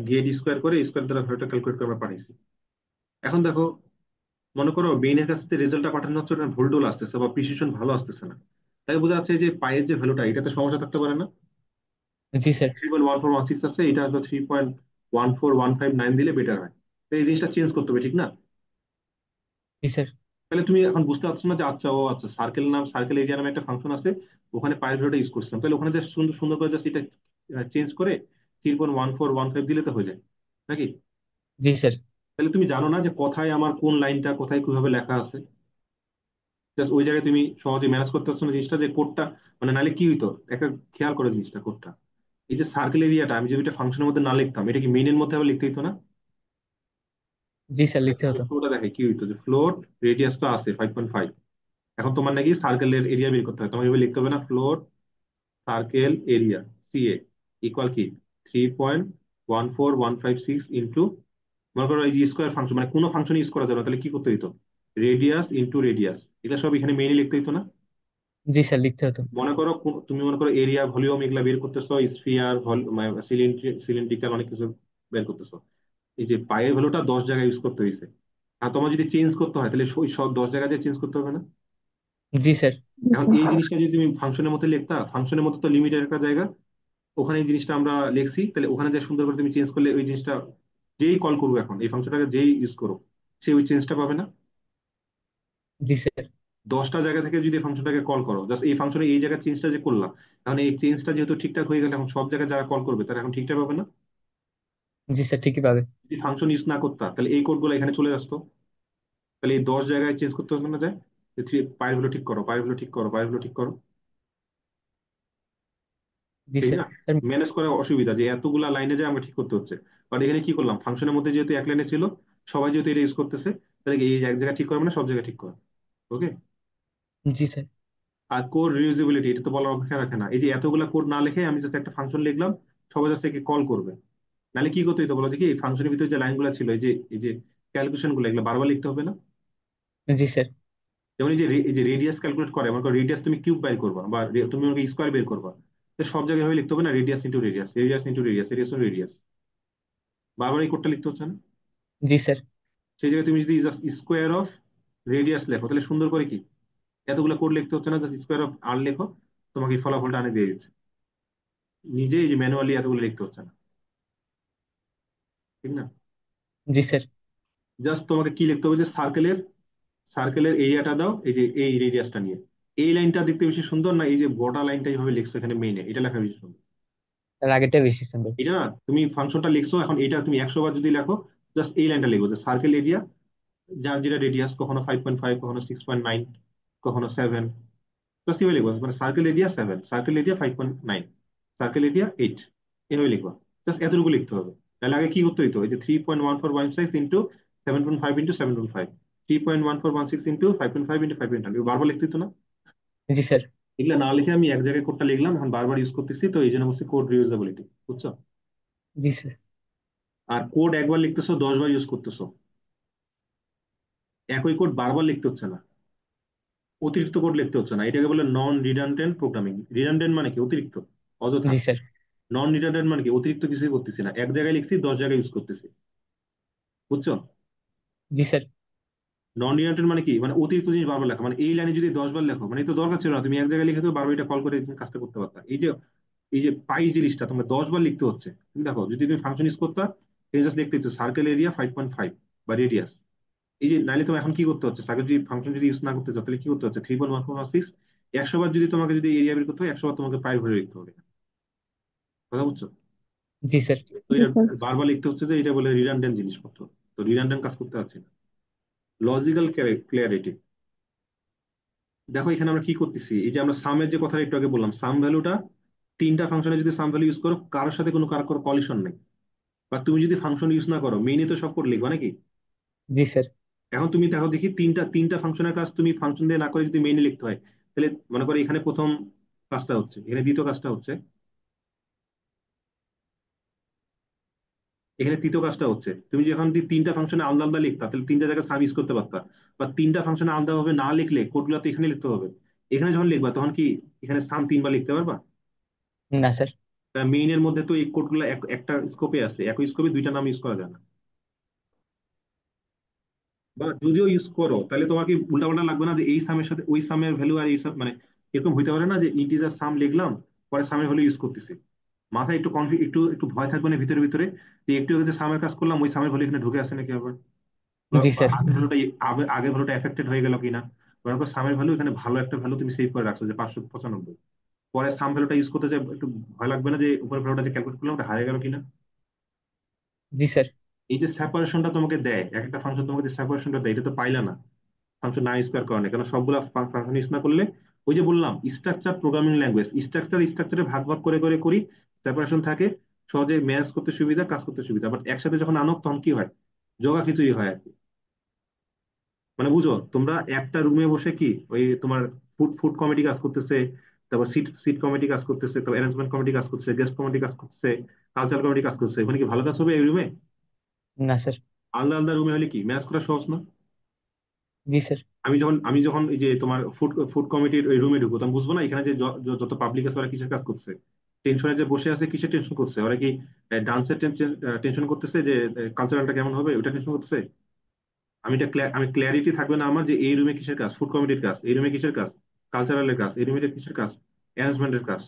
গিয়ে ডি স্কোয়ার করে স্কোয়ার দ্বারা ভ্যালুটা ক্যালকুলেট করে আমরা পাঠাইছি। এখন দেখো, মনে করো বেইনের কাছে যে রেজাল্টটা পাঠানো হচ্ছে ওটা ভুল টুল আসতেছে বা প্রিসিশন ভালো আসতেছে না, তাই বোঝা যাচ্ছে যে পায়ের যে ভ্যালুটা এটাতে সমস্যা থাকতে পারে না? জি স্যার। 3.1416 আছে, এটা আসলে 3.14159 দিলে বেটার হয়। তো এই জিনিসটা চেঞ্জ করতে হবে, ঠিক না? জি স্যার। তাহলে তুমি এখন বুঝতে পারছো না যে আচ্ছা ও আচ্ছা সার্কেল নাম, সার্কেল এরিয়া নামে একটা ফাংশন আছে, ওখানে পায়ের ভ্যালুটা ইউজ করছিলাম, তাহলে ওখানে জাস্ট সুন্দর সুন্দর করে জাস্ট এটা চেঞ্জ করে 3.1415 দিলে তো হয়ে যায় নাকি? জি স্যার। তাহলে তুমি জানো না যে কোথায় আমার কোন লাইনটা কোথায় কিভাবে লেখা আছে? জাস্ট ওই জায়গায় তুমি সহজে ম্যানেজ করতে পারছো না জিনিসটা, যে কোডটা মানে নালে কি হইতো একটা খেয়াল করে জিনিসটা কোডটা। এই যে সার্কেল এরিয়াটা আমি যদি এটা ফাংশনের মধ্যে না লিখতাম, এটা কি মেইনের মধ্যে আবার লিখতে হইতো না? জি স্যার, লিখতে আমি হতো। ফ্লোটা দেখে কি হইতো, যে ফ্লোট রেডিয়াস তো আছে 5.5। এখন তোমার নাকি সার্কেলের এরিয়া বের করতে হয়, তোমাকে এভাবে লিখতে হবে না, float circle area CA equal কি 3.14156 ইন্টু, মনে করো এই যে স্কোয়ার ফাংশন মানে কোনো ফাংশন ইউজ করা যাবে না, তাহলে কি করতে হইতো? রেডিয়াস ইন্টু রেডিয়াস, এটা সব এখানে মেইনলি লিখতে হইতো না? জি স্যার, লিখতে হতো। মনে করো তুমি মনে করো এরিয়া ভলিউম এগুলা বের করতেছো, স্ফিয়ার সিলিন্ড্রিক্যাল অনেক কিছু বের করতেছো, এই যে পায়ের ভ্যালুটা 10 জায়গায় ইউজ করতে হয়েছে। আর তোমার যদি চেঞ্জ করতে হয় তাহলে ওই সব 10 জায়গায় চেঞ্জ করতে হবে না? জি স্যার। এখন এই জিনিসটা যদি তুমি ফাংশনের মধ্যে লিখতা, ফাংশনের মধ্যে তো লিমিটেড একটা জায়গা, ওখানে এই জিনিসটা আমরা লিখছি, তাহলে ওখানে যে সুন্দর করে তুমি চেঞ্জ করলে ওই জিনিসটা যেই কল করবো এখন এই ফাংশনটাকে যেই ইউজ করো, সে ওই চেঞ্জটা পাবে না? জি স্যার। 10টা জায়গা থেকে যদি ফাংশনটাকে কল করো, জাস্ট এই ফাংশনে এই জায়গায় চেঞ্জটা যে করলাম, এখন এই চেঞ্জটা যেহেতু ঠিকঠাক হয়ে গেলে এখন সব জায়গায় যারা কল করবে তারা এখন ঠিকঠাক পাবে না? জি স্যার, ঠিকই পাবে। যদি ফাংশন ইউজ না করতা তাহলে এই কোডগুলো এখানে চলে আসতো, তাহলে এই 10 জায়গায় চেঞ্জ করতে হবে না, যায় যে পায়ের গুলো ঠিক করো, পায়ের গুলো ঠিক করো, পায়ের গুলো ঠিক করো, জি ঠিক স্যার। না? স্যার। ম্যানেজ করা অসুবিধা যে এতগুলা লাইনে যায় আমরা ঠিক করতে হচ্ছে। বাট এখানে কি করলাম, ফাংশনের মধ্যে যেহেতু এক লাইনে ছিল, সবাই যেহেতু এটা ইউজ করতেছে, তাহলে কি এই এক জায়গায় ঠিক করবে না, সব জায়গায় ঠিক করো। ওকে। জি স্যার। আর কোড রিউজেবিলিটি, এটা তো বলার অপেক্ষা রাখে না, এই যে এতগুলা কোড না লিখে আমি জাস্ট একটা ফাংশন লিখলাম, সবাই জাস্ট একে কল করবে। নাহলে কি করতে হতো বলো দেখি, এই ফাংশনের ভিতরে যে লাইনগুলো ছিল, এই যে ক্যালকুলেশন গুলো, এগুলো বারবার লিখতে হবে না? জি স্যার। যেমন এই যে রেডিয়াস ক্যালকুলেট করে, মনে করো রেডিয়াস তুমি কিউব বের করবা বা তুমি মনে করো স্কোয়ার বের করবা, তো সব জায়গায় ভাবে লিখতে হবে না, radius into radius, radius into radius, radius into radius, বারবার এই কোডটা লিখতে হচ্ছে না? জি স্যার। সেই জায়গায় তুমি যদি জাস্ট স্কোয়ার অফ রেডিয়াস লেখো, তাহলে সুন্দর করে কি এতগুলো কোড লিখতে হচ্ছে না, জাস্ট স্কোয়ার অফ আর লেখো, তোমাকে এই ফলাফলটা আনে দিয়ে দিচ্ছে। নিজে এই যে ম্যানুয়ালি এতগুলো লিখতে হচ্ছে না, ঠিক না? জি স্যার। জাস্ট তোমাকে কি লিখতে হবে, যে সার্কেলের এরিয়াটা দাও, এই যে এই রেডিয়াসটা নিয়ে, এই লাইনটা দেখতে বেশি সুন্দর না এই যে বড় লাইনটা এইভাবে লিখছো এখানে মেইনে, এটা লেখা বেশি সুন্দর? তার আগেরটা বেশি সুন্দর। এটা না, তুমি ফাংশনটা লিখছো, এখন এটা তুমি 100 বার যদি লেখো, জাস্ট এই লাইনটা লিখবো যে সার্কেল এরিয়া, যার যেটা রেডিয়াস, কখনো 5.5, কখনো 6.9, কখনো 7, জাস্ট এভাবে লিখবো, মানে circle area 7, circle area 5.9, circle area 8, এভাবে লিখবো। জাস্ট এতটুকু লিখতে হবে। তাহলে আগে কি করতে হইতো, এই যে 3.1416 ইন্টু 7.5 ইন্টু 7.5, 3.1416 ইন্টু 5.5 ইন্টু 5.5, বারবার লিখতে হতো না? জি স্যার। এগুলা না লিখে আমি এক জায়গায় কোডটা লিখলাম, এখন বারবার ইউজ করতেছি, তো এই জন্য বলছি কোড রিউজেবিলিটি, বুঝছো? জি স্যার। আর কোড একবার লিখতেছো 10 বার ইউজ করতেছো, একই কোড বারবার লিখতে হচ্ছে না, অতিরিক্ত কোড লিখতে হচ্ছে না, এটাকে বলে নন রিডান্ডেন্ট প্রোগ্রামিং। রিডান্ডেন্ট মানে কি, অতিরিক্ত, অযথা। জি স্যার। নন রিডান্ডেন্ট মানে কি, অতিরিক্ত কিছুই করতেছি না, এক জায়গায় লিখছি 10 জায়গায় ইউজ করতেছি, বুঝছো? জি স্যার। নন রিডান্ডেন্ট মানে কি, মানে অতিরিক্ত জিনিস বারবার লেখা, মানে এই লাইনে যদি 10 বার লেখো, মানে এই তো দরকার ছিল না, তুমি এক জায়গায় লিখে তো বারবার এটা কল করে তুমি কাজটা করতে পারতা। এই যে পাই জিনিসটা তোমাকে 10 বার লিখতে হচ্ছে, তুমি দেখো যদি তুমি ফাংশন ইউজ করতা, তুমি জাস্ট লিখতে হতো সার্কেল এরিয়া 5.5 বা রেডিয়াস। এই যে নাইলে তুমি এখন কি করতে হচ্ছে, সার্কেল যদি ফাংশন যদি ইউজ না করতে চাও তাহলে কি করতে হচ্ছে, 3.146, 100 বার যদি তোমাকে যদি এরিয়া বের করতে হয় 100 বার তোমাকে পাই ভরে লিখতে হবে, কথা বুঝছো? জি স্যার। তো এটা বারবার লিখতে হচ্ছে, যে এটা বলে রিডান্ডেন্ট জিনিসপত্র, তো রিডান্ডেন্ট কাজ করতে পারছি না। লজিক্যাল ক্লিয়ারিটি, দেখো এখানে আমরা কি করতেছি, এই যে আমরা সামের যে কথা একটু আগে বললাম, সাম ভ্যালুটা তিনটা ফাংশনে যদি সাম ভ্যালু ইউজ করো, কারোর সাথে কারো কলিশন নেই। বা তুমি যদি ফাংশন ইউজ না করো, মেইনে তো সব কোড লিখবা নাকি? জি স্যার। এখন তুমি দেখো দেখি, তিনটা তিনটা ফাংশনের কাজ তুমি ফাংশন দিয়ে না করে যদি মেইনে লিখতে হয়, তাহলে মনে করো এখানে প্রথম কাজটা হচ্ছে, এখানে দ্বিতীয় কাজটা হচ্ছে, এখানে তৃতীয় কাজটা হচ্ছে। তুমি যখন যদি তিনটা ফাংশনে আলাদা আলাদা লিখতা, তাহলে তিনটা জায়গায় সাম ইউজ করতে পারতা। বা তিনটা ফাংশনে আলাদা ভাবে না লিখলে কোডগুলো তো এখানে লিখতে হবে। এখানে যখন লিখবা তখন কি এখানে সাম তিনবার লিখতে পারবা? না স্যার। মেইনের মধ্যে তো এই কোডগুলো একটা স্কোপে আছে, একই স্কোপে দুইটা নাম ইউজ করা যায় না। বা যদিও ইউজ করো, তাহলে তোমার কি উল্টাপাল্টা লাগবে না যে এই সামের সাথে ওই সামের ভ্যালু আর এই সাম, মানে এরকম হইতে পারে না যে ইন্টিজার সাম লিখলাম, পরে সামের ভ্যালু ইউজ করতেছি। মাথায় একটু একটু একটু ভয় থাকবে না ভিতরে ভিতরে, যে একটু আগে যে সামের কাজ করলাম ওই সামের ভ্যালু এখানে ঢুকে আসে নাকি আবার, বা জি বা স্যার। আগের ভ্যালুটা, আগের ভ্যালুটা এফেক্টেড হয়ে গেল কিনা। মনে করো সামের ভ্যালু এখানে ভালো একটা ভ্যালু তুমি সেভ করে রাখছো যে 595, পরে সাম ভ্যালুটা ইউজ করতে যে একটু ভয় লাগবে না যে উপরের ভ্যালুটা যে ক্যালকুলেট করলাম ওটা হারিয়ে গেল কিনা। জি স্যার। এই যে সেপারেশনটা তোমাকে দেয়, এক একটা ফাংশন তোমাকে যে সেপারেশনটা দেয়, এটা তো পাইলা না ফাংশন না ইউজ করার কারণে। কারণ সবগুলা ফাংশন ইউজ না করলে, ওই যে বললাম স্ট্রাকচার প্রোগ্রামিং ল্যাঙ্গুয়েজ, স্ট্রাকচারে ভাগ ভাগ করে করে করি, সেপারেশন থাকে, সহজে ম্যানেজ করতে সুবিধা, কাজ করতে সুবিধা। বাট একসাথে যখন আনো তখন কি হয়, জগা খিচুড়ি হয় আর কি। মানে বুঝো, তোমরা একটা রুমে বসে কি ওই তোমার ফুড ফুড কমিটি কাজ করতেছে, তারপর সিট সিট কমিটি কাজ করতেছে, তারপর অ্যারেঞ্জমেন্ট কমিটি কাজ করতেছে, গেস্ট কমিটি কাজ করতেছে, কালচারাল কমিটি কাজ করতেছে, ওখানে কি ভালো কাজ হবে এই রুমে? না স্যার। আলাদা আলাদা রুমে হলে কি ম্যানেজ করা সহজ না? জি স্যার। আমি যখন এই যে তোমার ফুড ফুড কমিটির ওই রুমে ঢুকবো, তখন বুঝবো না এখানে যে যত পাবলিক আছে ওরা কিসের কাজ করছে, টেনশনে যে বসে আছে কিসের টেনশন করছে, ওরা কি ডান্সের টেনশন করতেছে, যে কালচারালটা কেমন হবে ওটা টেনশন করতেছে। আমি ক্ল্যারিটি থাকবে না আমার যে এই রুমে কিসের কাজ, ফুড কমিটির কাজ, এই রুমে কিসের কাজ, কালচারালের কাজ, এই রুমে কিসের কাজ, অ্যারেঞ্জমেন্টের কাজ,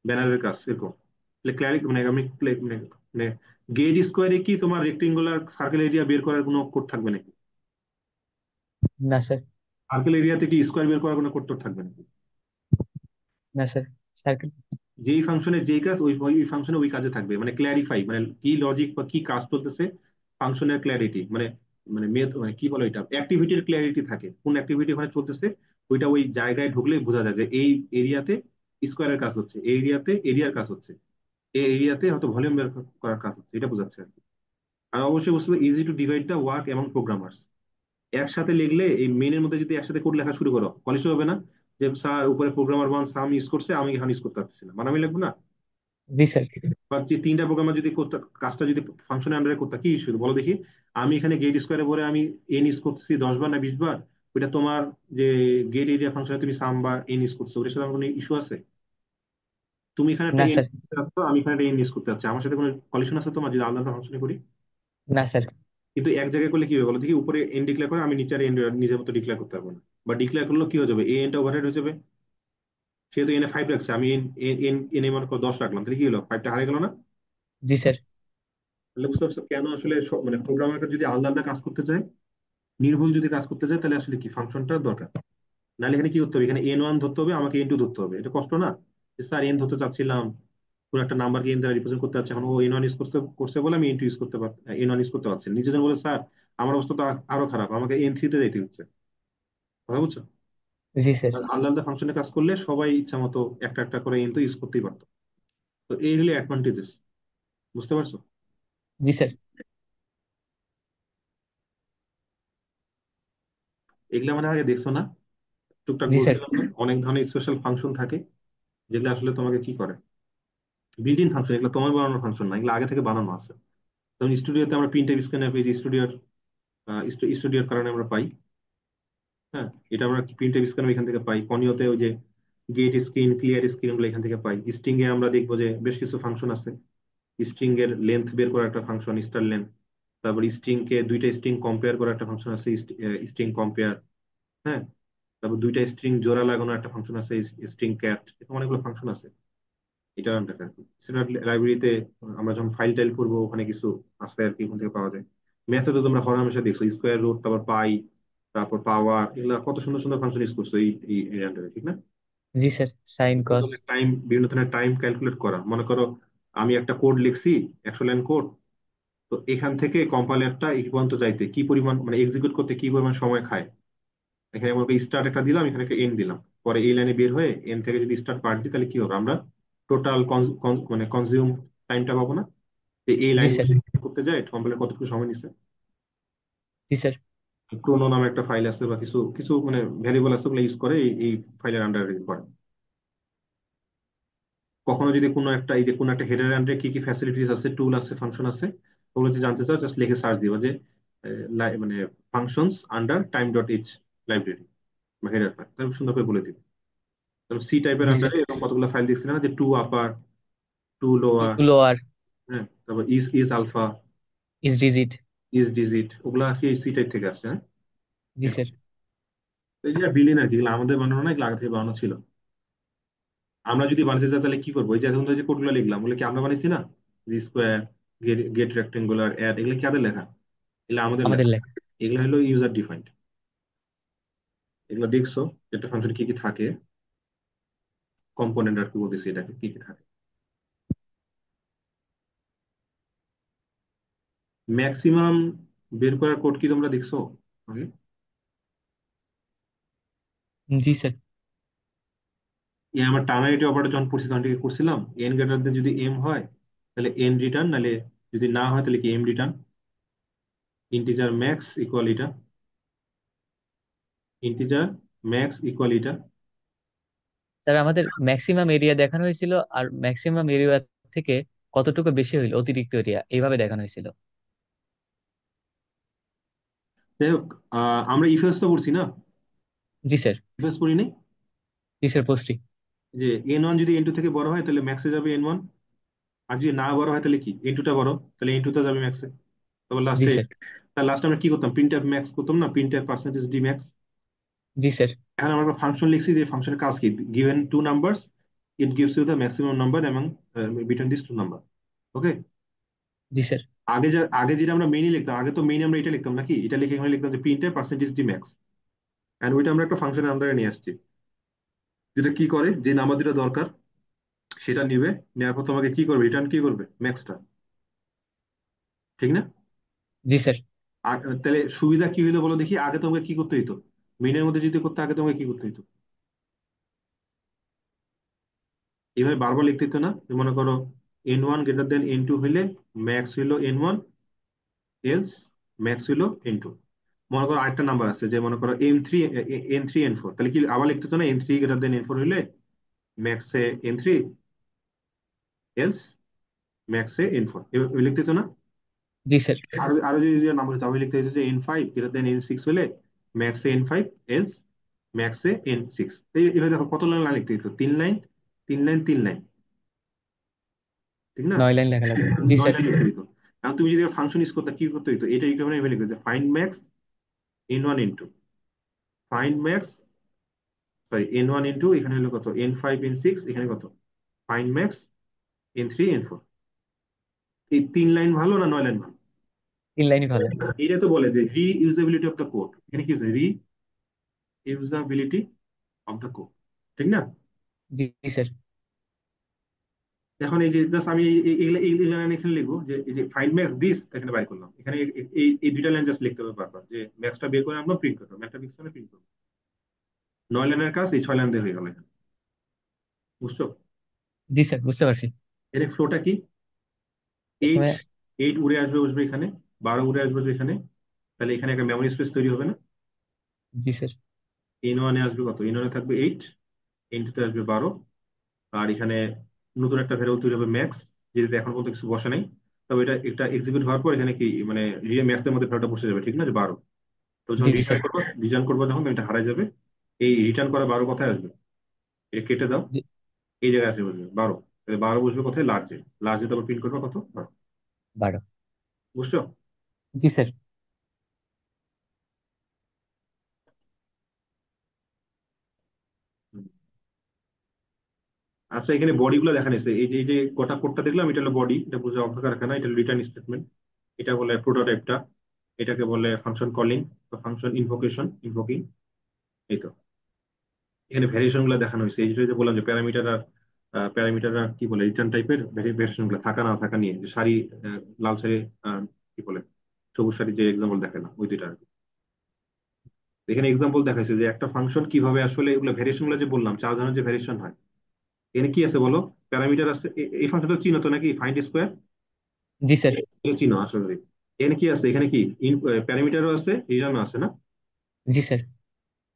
ব্যানারের কাজ, এরকম। ক্ল্যারিটি মানে মানে মানে গেট স্কোয়ারে কি তোমার রেক্টেঙ্গুলার সার্কেল এরিয়া বের করার কোনো কোড থাকবে নাকি? না স্যার। সার্কেল এরিয়াতে কি স্কোয়ার বের করার কোনো কোড টোড থাকবে নাকি? না স্যার। সার্কেল। যেই ফাংশনে যেই কাজ ওই ওই ফাংশনে ওই কাজে থাকবে, মানে ক্ল্যারিফাই, মানে কি লজিক বা কি কাজ চলতেছে, ফাংশনের ক্ল্যারিটি, মানে মানে মানে কি বলে, এটা অ্যাক্টিভিটির ক্ল্যারিটি থাকে, কোন অ্যাক্টিভিটি ওখানে চলতেছে, ওইটা ওই জায়গায় ঢুকলেই বোঝা যায় যে এই এরিয়াতে স্কোয়ারের কাজ হচ্ছে, এই এরিয়াতে এরিয়ার কাজ হচ্ছে, এই এরিয়াতে হয়তো ভলিউম বের করার কাজ হচ্ছে, এটা বোঝাচ্ছে আর কি। আর অবশ্যই বুঝতে easy to divide the work এমন প্রোগ্রামার্স। একসাথে লিখলে, এই মেনের মধ্যে যদি একসাথে কোড লেখা শুরু করো, কলিশন হবে না যে স্যার উপরে প্রোগ্রামার ওয়ান সাম ইউজ করছে, আমি এখানে ইউজ করতে পারতেছি না, মানে আমি লিখবো না। জি স্যার। বা যে তিনটা প্রোগ্রামার যদি কাজটা যদি ফাংশনের আন্ডারে করতে, কি ইস্যু বলো দেখি? আমি এখানে গেট স্কোয়ারে পরে আমি এন ইউজ করতেছি 10 বার না 20 বার, ওইটা তোমার যে গেট এরিয়া ফাংশনে তুমি সাম বা এন ইউজ করছো, ওটার সাথে আমার কোনো ইস্যু আছে? তুমি এখানে একটা না এন স্যার। করতে চাচ্ছ, আমি এখানে একটা এন ইউজ করতে চাচ্ছি, আমার সাথে কোনো কলিশন আছে তোমার যদি আলাদা আলাদা ফাংশনে করি? না স্যার। কিন্তু এক জায়গায় করলে কি হবে বলো দেখি, উপরে এন ডিক্লেয়ার করে আমি নিচে এন নিজের মতো ডিক্লেয়ার করতে পারবো না। বা ডিক্লেয়ার করলেও কি হয়ে যাবে, এই এনটা ওভারহেড হয়ে যাবে। সেহেতু এনে 5 রাখছে, আমি এন এন এন এনে মনে করো 10 রাখলাম, তাহলে কি হলো, 5টা হারিয়ে গেল না? জি স্যার। তাহলে বুঝতে পারছো কেন আসলে মানে প্রোগ্রামার যদি আলাদা আলাদা কাজ করতে চায়, নির্ভুল যদি কাজ করতে চায়, তাহলে আসলে কি ফাংশনটা দরকার। নাহলে এখানে কি করতে হবে, এখানে N1 ধরতে হবে, আমাকে N2 ধরতে হবে, এটা কষ্ট না? যে স্যার এন ধরতে চাচ্ছিলাম, কোন একটা নাম্বারকে এন দ্বারা রিপ্রেজেন্ট করতে চাচ্ছে, এখন ও N1 ইউজ করতে করছে বলে আমি N2 ইউজ করতে N1 ইউজ করতে পারছি না। নিজের জন্য বলে স্যার আমার অবস্থা তো আরো খারাপ, আমাকে N3 তে যাইতে হচ্ছে। কথা বুঝছো? জি স্যার। আর আলাদা আলাদা ফাংশনে কাজ করলে সবাই ইচ্ছা মতো একটা একটা করে N তো ইউজ করতেই পারতো। তো এই হলো অ্যাডভান্টেজেস, বুঝতে পারছো? জি স্যার। এগুলা মানে আগে দেখছো না? টুকটাক জি স্যার। বলছিলাম না, অনেক ধরনের স্পেশাল ফাংশন থাকে, যেগুলো আসলে তোমাকে কি করে, বিল্ট ইন ফাংশন, এগুলো তোমার বানানোর ফাংশন না, এগুলো আগে থেকে বানানো আছে। যেমন স্টুডিওতে আমরা প্রিন্ট স্ক্যানার পেয়েছি, স্টুডিওর কারণে আমরা পাই। হ্যাঁ, এটা আমরা প্রিন্ট স্ক্যানার এখান থেকে পাই। কনিওতে ওই যে গেট স্ক্রিন, ক্লিয়ার স্ক্রিন, গুলো এখান থেকে পাই। স্ট্রিং এ আমরা দেখবো যে বেশ কিছু ফাংশন আছে, স্ট্রিং এর লেন্থ বের করার একটা ফাংশন, স্টার লেন্থ। তারপর স্ট্রিং কে দুইটা স্ট্রিং কম্পেয়ার করার একটা ফাংশন আছে, স্ট্রিং কম্পেয়ার। হ্যাঁ, তারপর দুইটা স্ট্রিং জোড়া লাগানোর একটা ফাংশন আছে, স্ট্রিং ক্যাট, এরকম অনেকগুলো ফাংশন আছে। এটা আনতে আর কি সেটা লাইব্রেরিতে আমরা যখন ফাইল টাইল করবো, ওখানে কিছু আছে আর কি, ওখান থেকে পাওয়া যায়। ম্যাথে তো তোমরা হরহামেশা দেখছো স্কোয়ার রুট, তারপর পাই, তারপর পাওয়ার, এগুলা কত সুন্দর সুন্দর ফাংশন ইউজ করছো এই আন্ডারে, ঠিক না? জি স্যার। সাইন কস। বিভিন্ন ধরনের টাইম ক্যালকুলেট করা, মনে করো আমি একটা কোড লিখছি, 100 লাইন কোড, তো এখান থেকে কম্পাইলারটা এই পর্যন্ত যাইতে কি পরিমাণ, মানে এক্সিকিউট করতে কি পরিমাণ সময় খায়, এখানে মনে করি স্টার্ট একটা দিলাম, এখানে একটা এন দিলাম, পরে এই লাইনে বের হয়ে এন থেকে যদি স্টার্ট পার্ট দিই তাহলে কি হবে, আমরা টোটাল মানে কনজিউম টাইমটা পাবো না? যে এই জি লাইন স্যার। করতে যায় কম্পাইলার কতটুকু সময় নিছে। জি স্যার। ক্রোনো নামে একটা ফাইল আছে বা কিছু কিছু মানে ভ্যারিয়েবল আছে, ওগুলো ইউজ করে এই ফাইলের আন্ডারে করে। কখনো যদি কোনো একটা এই যে কোনো একটা হেডার আন্ডারে কি কি ফ্যাসিলিটিস আছে, টুল আছে, ফাংশন আছে, ওগুলো যদি জানতে চাও জাস্ট লিখে সার্চ দিবা যে মানে functions under time dot H library বা হেডার ফাইল, তাহলে সুন্দর করে বলে দিবে। তাহলে সি টাইপের জি স্যার। আন্ডারে এরকম কতগুলো ফাইল দেখছি না, যে টু আপার, টু লোয়ার, টুলো আর হ্যাঁ, তারপর is is alpha, is digit. Is digit, ওগুলা কি সি টাইপ থেকে আসছে, হ্যাঁ। জি এরকম। স্যার। তো এই যে বিলিয়ন আর কি, এগুলো আমাদের বানানো না, এগুলো আগে থেকে বানানো ছিল। আমরা যদি বানাতে চাই তাহলে কি করবো, এই যে এখন যে কোডগুলো লিখলাম ওগুলো কি আমরা বানাইছি না? জি square, get get rectangular, add, এগুলো কি আমাদের লেখা? এগুলো আমাদের আমাদের লেখা। লেখা। এগুলো হলো ইউজার ডিফাইন্ড। এগুলো দেখছো একটা ফাংশন কি কি থাকে, কম্পোনেন্ট আর কি বলতেছি, এটাকে কি কি থাকে। ম্যাক্সিমাম বের করার কোড কি তোমরা দেখছো আগে? জি স্যার। এই আমার টার্নারিটি অপারেটর যখন পড়ছি তখন কি করছিলাম, এন গ্রেটার দেন যদি এম হয় তাহলে এন রিটার্ন, নাহলে যদি না হয় তাহলে কি এম রিটার্ন, ইন্টিজার ম্যাক্স ইকুয়াল এটা, ইন্টিজার ম্যাক্স ইকুয়াল এটা। স্যার আমাদের ম্যাক্সিমাম এরিয়া দেখানো হয়েছিল, আর ম্যাক্সিমাম এরিয়া থেকে কতটুকু বেশি হইলো অতিরিক্ত এরিয়া এইভাবে দেখানো হয়েছিল। যাই হোক, আমরা ইফেন্স তো পড়ছি না? জি স্যার। ইফেন্স পড়ি নাই? জি স্যার পোস্ট্রি। যে এন ওয়ান যদি এন টু থেকে বড় হয় তাহলে ম্যাক্সে যাবে এন ওয়ান, আর যদি না বড় হয় তাহলে কি এন টুটা বড়, তাহলে এন টুতে যাবে ম্যাক্সে। তারপর জি লাস্টে, স্যার। তার লাস্টে আমরা কি করতাম, প্রিন্ট এফ ম্যাক্স করতাম না, print F percentage D max. জি স্যার। এখন আমরা একটা ফাংশন লিখছি, যে ফাংশনের কাজ কি, given two numbers it gives you the maximum number এবং between this two number. Okay. জি স্যার। আগে যেটা আমরা মেইনই লিখতাম, আগে তো মেইন আমরা এটা লিখতাম নাকি, এটা লিখে এখানে লিখতাম যে print F percentage D max, and ওইটা আমরা একটা ফাংশনের আন্ডারে নিয়ে আসছি, যেটা কি করে, যে নাম্বার যেটা দরকার সেটা নিবে, নেওয়ার পর তোমাকে কি করবে, রিটার্ন কি করবে, ম্যাক্সটা। ঠিক না? জি স্যার। তাহলে সুবিধা কি হইলো বলো দেখি, আগে তোমাকে কি করতে হইতো, মেইনের মধ্যে যদি করতে, আগে তোমাকে কি করতে হইতো, এইভাবে বারবার লিখতে হইতো না, যে মনে করো N one greater than N two হইলে ম্যাক্স হইলো এন ওয়ান, এলস ম্যাক্স হইলো এন টু। মনে করো আরেকটা নাম্বার আছে, যে মনে করো M three, N three N four, তাহলে কি আবার লিখতে হতো না, N three greater than N four হইলে ম্যাক্সে এন থ্রি, এলস ম্যাক্সে এন ফোর, লিখতে হতো না? জি স্যার। আরো আরো যদি নাম্বার হতো তাহলে লিখতে হতো যে N five greater than N six হলে ম্যাক্সে এন ফাইভ, এলস ম্যাক্সে এন সিক্স। এইভাবে দেখো কত লাইন লিখতে হতো, তিন লাইন, তিন লাইন, তিন লাইন, ঠিক না? 9 লাইন লেখা লাগবে। জি নয় স্যার। লাইন লিখতে হতো। এখন তুমি যদি ফাংশন ইউজ করতে কি করতে হতো, এটা ইকুইভ্যালেন্ট এভাবে লিখতে হতো, find max n one n two, find max, sorry n one n two, এখানে হলো কত, এন ফাইভ এন সিক্স, এখানে কত, find max n three N four. এই তিন লাইন ভালো না নয় লাইন ভালো? 3 লাইনই ভালো। এটা তো বলে যে রি ইউজেবিলিটি অফ দ্য কোড, এখানে কি হচ্ছে, রি ইউজাবিলিটি অফ দ্য কোড, ঠিক না? জি স্যার। এখন এই যে জাস্ট আমি এই লাইন এখানে লিখবো, যে এই যে ফাইন্ড ম্যাক্স দিস, এখানে বাই করলাম, এখানে এই দুইটা লাইন জাস্ট লিখতে হবে বারবার, যে ম্যাক্সটা বের করে আমরা প্রিন্ট করবো, ম্যাক্সটা বের করে প্রিন্ট করবো। নয় লাইনের কাজ এই ছয় লাইন দিয়ে হয়ে গেল এখানে। বুঝছো? জি স্যার বুঝতে পারছি। এর ফ্লোটা কি, এইট, প্রথমে। এইট উড়ে আসবে, বসবে এখানে, 12 উড়ে আসবে বসবে এখানে, তাহলে এখানে একটা মেমোরি স্পেস তৈরি হবে না? জি স্যার। এন ওয়ানে আসবে কত, এন ওয়ানে থাকবে এইট, এন টুতে আসবে 12, আর এখানে নতুন একটা ভ্যারিয়েবল তৈরি হবে ম্যাক্স, যেটাতে এখন পর্যন্ত কিছু বসে নাই। তবে এটা একটা এক্সিকিউট হওয়ার পর এখানে কি মানে ম্যাক্স এর মধ্যে ভ্যালুটা বসে যাবে, ঠিক না, যে 12। তো যখন জি রিটার্ন স্যার। করবো, যখন তখন এটা হারাই যাবে। এই রিটার্ন করা 12 কোথায় আসবে, এটা কেটে দাও, জি। এই জায়গায় আসবে, বসবে 12। তাহলে 12 বসবে কোথায়, লার্জে, লার্জে তারপর প্রিন্ট করবে কত, 12। 12। বুঝছো? জি স্যার। হুম। আচ্ছা, এখানে বডি গুলো দেখা নিচ্ছে, এই যে গোটা কোডটা দেখলাম, এটা হলো বডি, এটা বুঝে অর্থ কারখানা, এটা রিটার্ন স্টেটমেন্ট, এটা বলে প্রোটোটাইপটা, এটাকে বলে ফাংশন কলিং বা ফাংশন ইনভোকেশন, ইনভোকিং। এই তো এখানে ভ্যারিয়েশন গুলো দেখানো হয়েছে, এই যে বললাম যে প্যারামিটার আর কি বলে রিটার্ন টাইপের ভ্যারিয়েশন গুলো থাকা না থাকা নিয়ে, যে সারি, লাল সারি, কি বলে সবুজ সারি, যে এক্সাম্পল দেখালাম ওই দুইটা আর কি। এখানে এক্সাম্পল দেখাইছে যে একটা ফাংশন কিভাবে আসলে এগুলো ভেরিয়েশন গুলো যে বললাম, 4 ধরনের যে ভেরিয়েশন হয়। এখানে কি আছে বলো? প্যারামিটার আছে, এই ফাংশনটা চিনো তো নাকি, ফাইন্ড স্কোয়ার? জি স্যার। চিনো আসলে। এখানে কি আছে? এখানে কি প্যারামিটারও আছে, রিটার্নও আছে না? জি স্যার।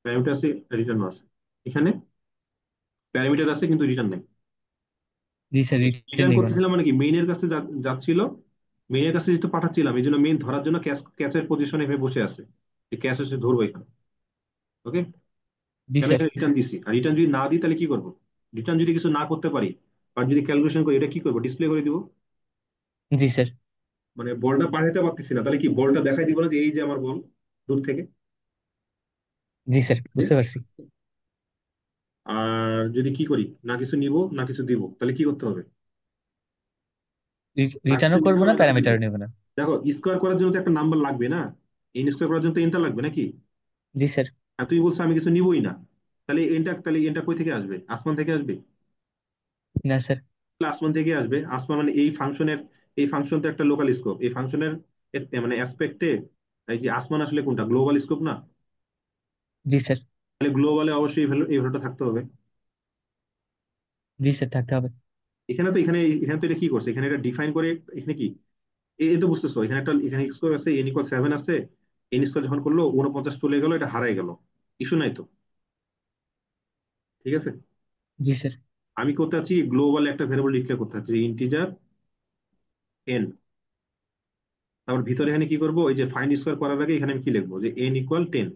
প্যারামিটার আছে, রিটার্নও আছে। এখানে প্যারামিটার আছে কিন্তু রিটার্ন নাই। জি স্যার, রিটার্ন রিটার্ন নিবে না। করতেছিলাম মানে কি, মেইনের কাছে যাচ্ছিল, মেইনের কাছে যেহেতু পাঠাচ্ছিলাম এই জন্য মেইন ধরার জন্য ক্যাচের পজিশনে এভাবে বসে আছে, যে ক্যাচ এসে ধরবো এখানে। ওকে। জি আমি স্যার। এখানে রিটার্ন দিছি, আর রিটার্ন যদি না দিই তাহলে কি করবো? রিটার্ন যদি কিছু না করতে পারি, আর যদি ক্যালকুলেশন করি, এটা কি করবো? ডিসপ্লে করে দিব। জি স্যার। মানে বলটা পাঠাতে পারতেছি না, তাহলে কি বলটা দেখাই দিব না যে এই যে আমার বল, দূর থেকে। জি স্যার, যে, বুঝতে পারছি। আর যদি কি করি, না কিছু নিব না কিছু দিব, তাহলে কি করতে হবে? না কিছু রিটার্নও নিব করবো না না, কিছু দিব। প্যারামিটারও নেবো না। দেখো, স্কোয়ার করার জন্য তো একটা নাম্বার লাগবে না? এন স্কোয়ার করার জন্য তো এনটা লাগবে নাকি? জি স্যার। আর তুই বলছো আমি কিছু নিবই না, তাহলে এনটা কই থেকে আসবে? আসমান থেকে আসবে? না স্যার। তাহলে আসমান থেকে আসবে, আসমান মানে এই ফাংশনের, এই ফাংশন তো একটা লোকাল স্কোপ, এই ফাংশনের মানে অ্যাসপেক্টে এই যে আসমান আসলে কোনটা, গ্লোবাল স্কোপ না? জি স্যার। তাহলে গ্লোবালে অবশ্যই এই ভ্যালুটা থাকতে হবে। জি স্যার, থাকতে হবে। এখানে তো এটা কি করছে, এখানে এটা ডিফাইন করে। এখানে কি, এই তো বুঝতেছো, এখানে স্কোয়ার আছে, এন ইকুয়াল 7 আছে। এন স্কোয়ার যখন করলো 49 চলে গেল, এটা হারাই গেল, ইস্যু নাই তো। ঠিক আছে। জি স্যার। আমি করতে চাচ্ছি গ্লোবাল একটা ভেরিয়েবল ডিক্লেয়ার করতে চাচ্ছি, ইন্টিজার এন। তারপর ভিতরে এখানে কি করবো, ওই যে ফাইন্ড স্কোয়ার করার আগে এখানে আমি কি লিখবো, যে এন ইকুয়াল 10।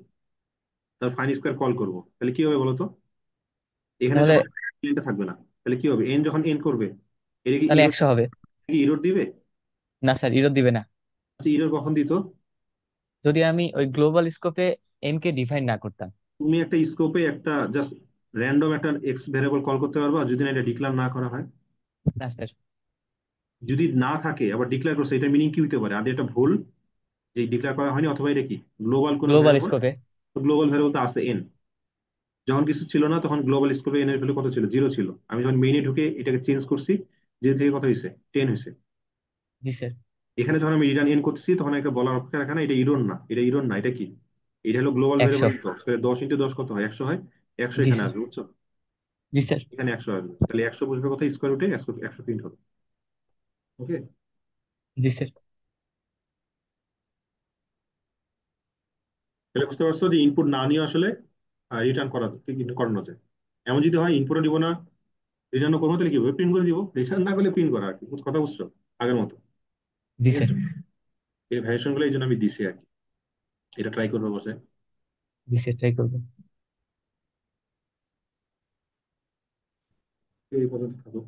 তারপর ফাইন্ড স্কোয়ার কল করবো, তাহলে কি হবে বলো তো? এখানে তাহলে যখন এনটা থাকবে না, তাহলে কি হবে? এন যখন এন করবে, এটা কি তাহলে ইরোর, 100 হবে। ইরোর দিবে? না স্যার, ইরো দিবে না। আচ্ছা, ইরোর কখন দিত? যদি আমি ওই গ্লোবাল স্কোপে এন কে ডিফাইন না করতাম। তুমি একটা স্কোপে একটা জাস্ট র্যান্ডম একটা এক্স ভেরিয়েবল কল করতে পারবা, যদি না এটা ডিক্লেয়ার না করা হয়? না স্যার। যদি না থাকে আবার ডিক্লেয়ার করছে, এটা মিনিং কি হতে পারে? আগে এটা ভুল, যে ডিক্লেয়ার করা হয়নি, অথবা এটা কি গ্লোবাল কোনো গ্লোবাল ভেরিয়েবল। স্কোপে। গ্লোবাল ভেরিয়েবল তো আছে এন। যখন কিছু ছিল না তখন গ্লোবাল স্কোপে এন এর ভ্যালু কত ছিল? 0 ছিল। আমি যখন মেইনে ঢুকে এটাকে চেঞ্জ করছি, যে থেকে কত হয়েছে? 10 হয়েছে। জি স্যার। এখানে যখন আমি রিটার্ন এন করতেছি, তখন একটা বলার অপেক্ষা রাখা না, এটা ইরোর না, এটা ইরোর না, এটা কি? এটা হলো গ্লোবাল 100। ভেরিয়েবল। তো তাহলে 10 × 10 কত হয়? 100 হয়। 100 জি এখানে স্যার। আসবে, বুঝছো? জি স্যার। এখানে 100 আসবে, তাহলে 100 বসবে কোথায়? স্কোয়ার রুটে 100, 100 প্রিন্ট হবে। ওকে। জি স্যার। তাহলে বুঝতে পারছো যে ইনপুট না নিয়ে আসলে রিটার্ন করানো যায়। এমন যদি হয় ইনপুটও দিব না, রিটার্নও করবো, তাহলে কি হবে? প্রিন্ট করে দিব। রিটার্ন না করলে প্রিন্ট করা, আর কি, কথা বুঝছো? আগের মতো। জি ঠিক স্যার। আছে। এই ভ্যারিয়েশন গুলো এই জন্য আমি দিছি আর কি। এটা ট্রাই করবো বসে। জি স্যার, ট্রাই করবো। এই পর্যন্ত থাকো।